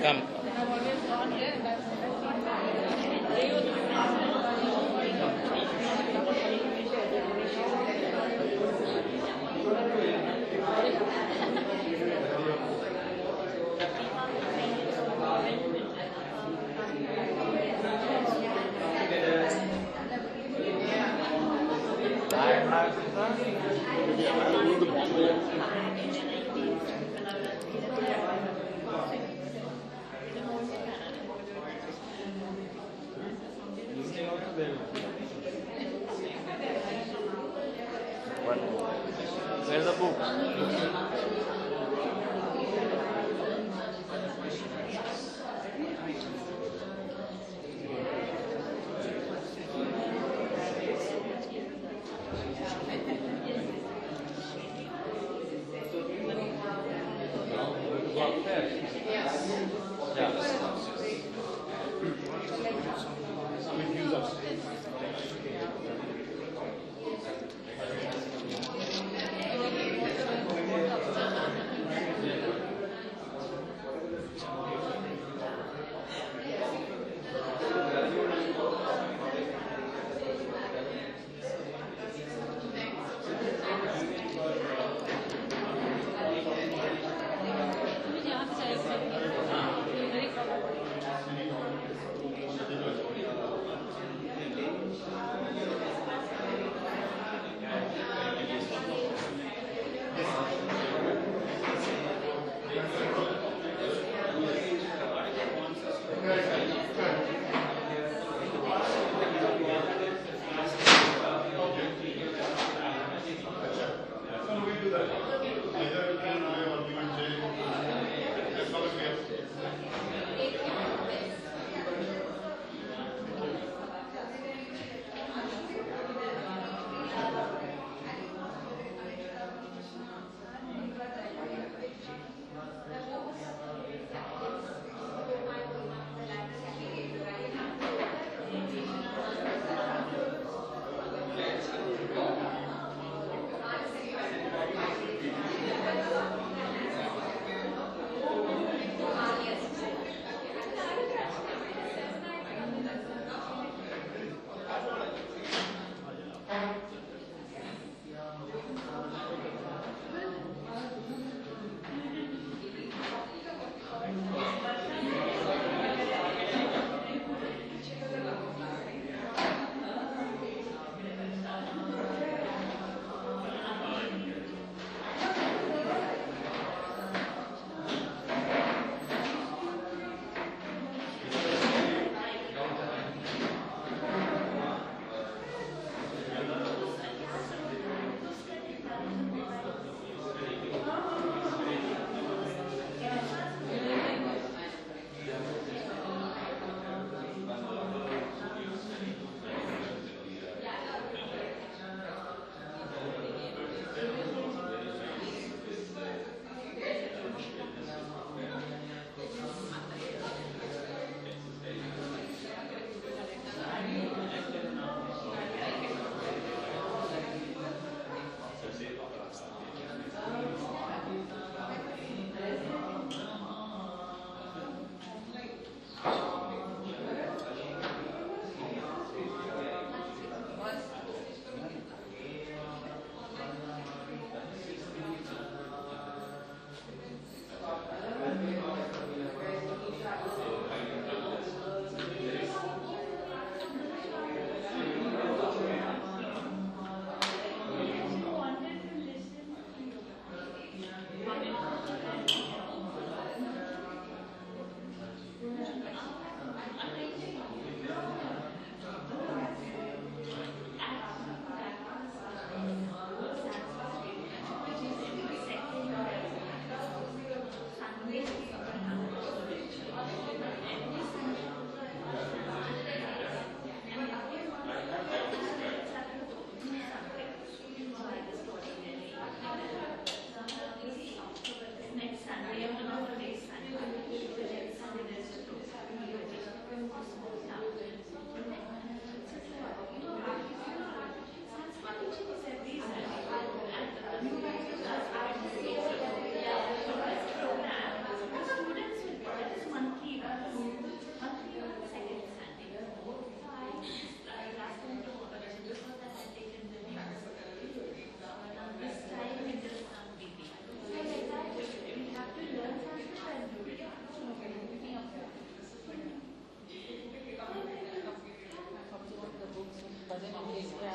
Come. One more. Where's the book?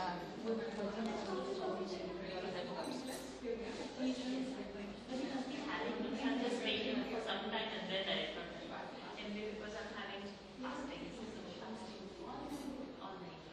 I'm just waiting for some time and then I come. And because I'm having fasting all night.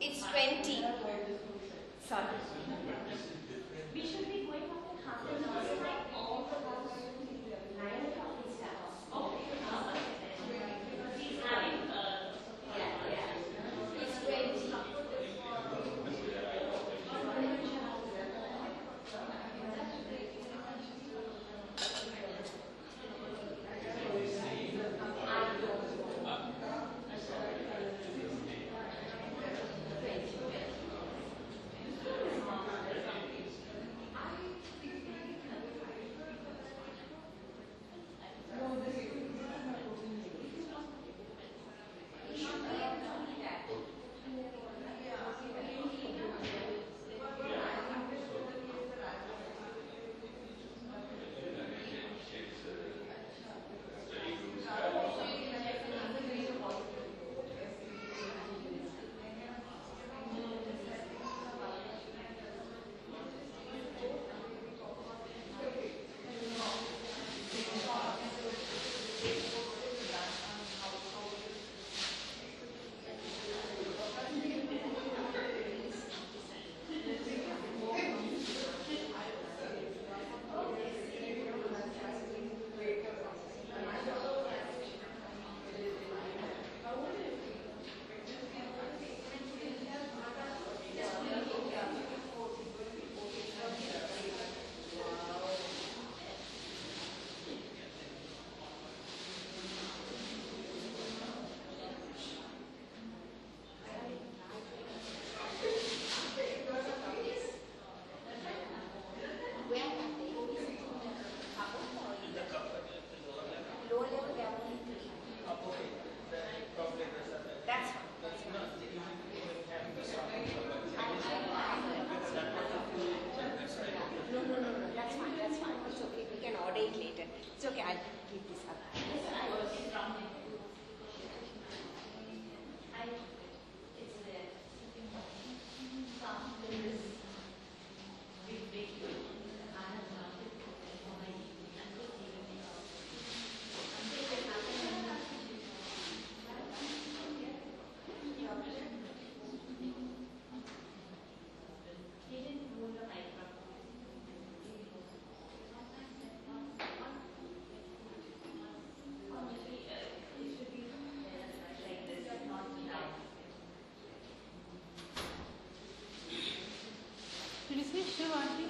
It's 20. Sorry. We should be going up in half an hour. All the ones 9 o'clock is He's having It's 20. It's okay, I'll keep this up. Did you say Shiv, auntie?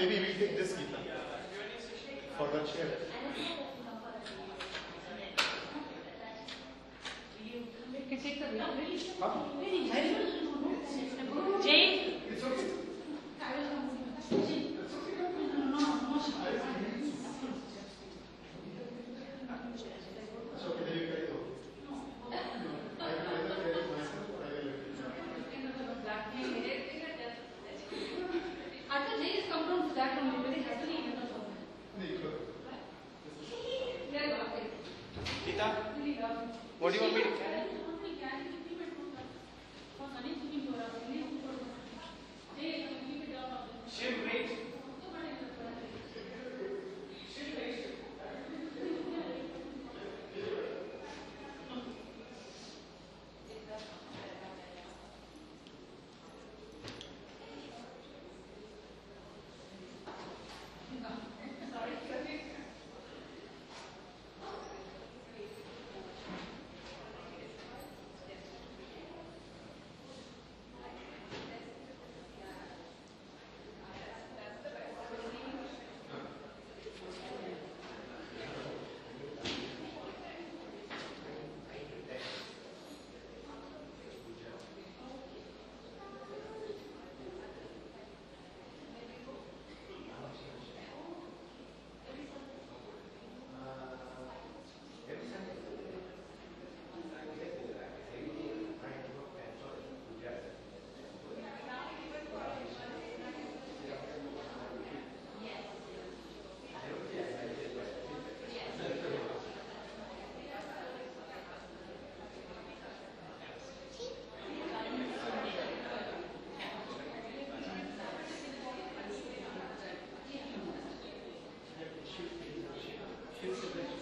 Maybe we take this Gita for the chair. Jay? It's okay. So can you carry it over? No. I will either carry it myself or I will let Jay is come down to that only, very happily. Gita, what do you want me to carry? Shiv, wait. it.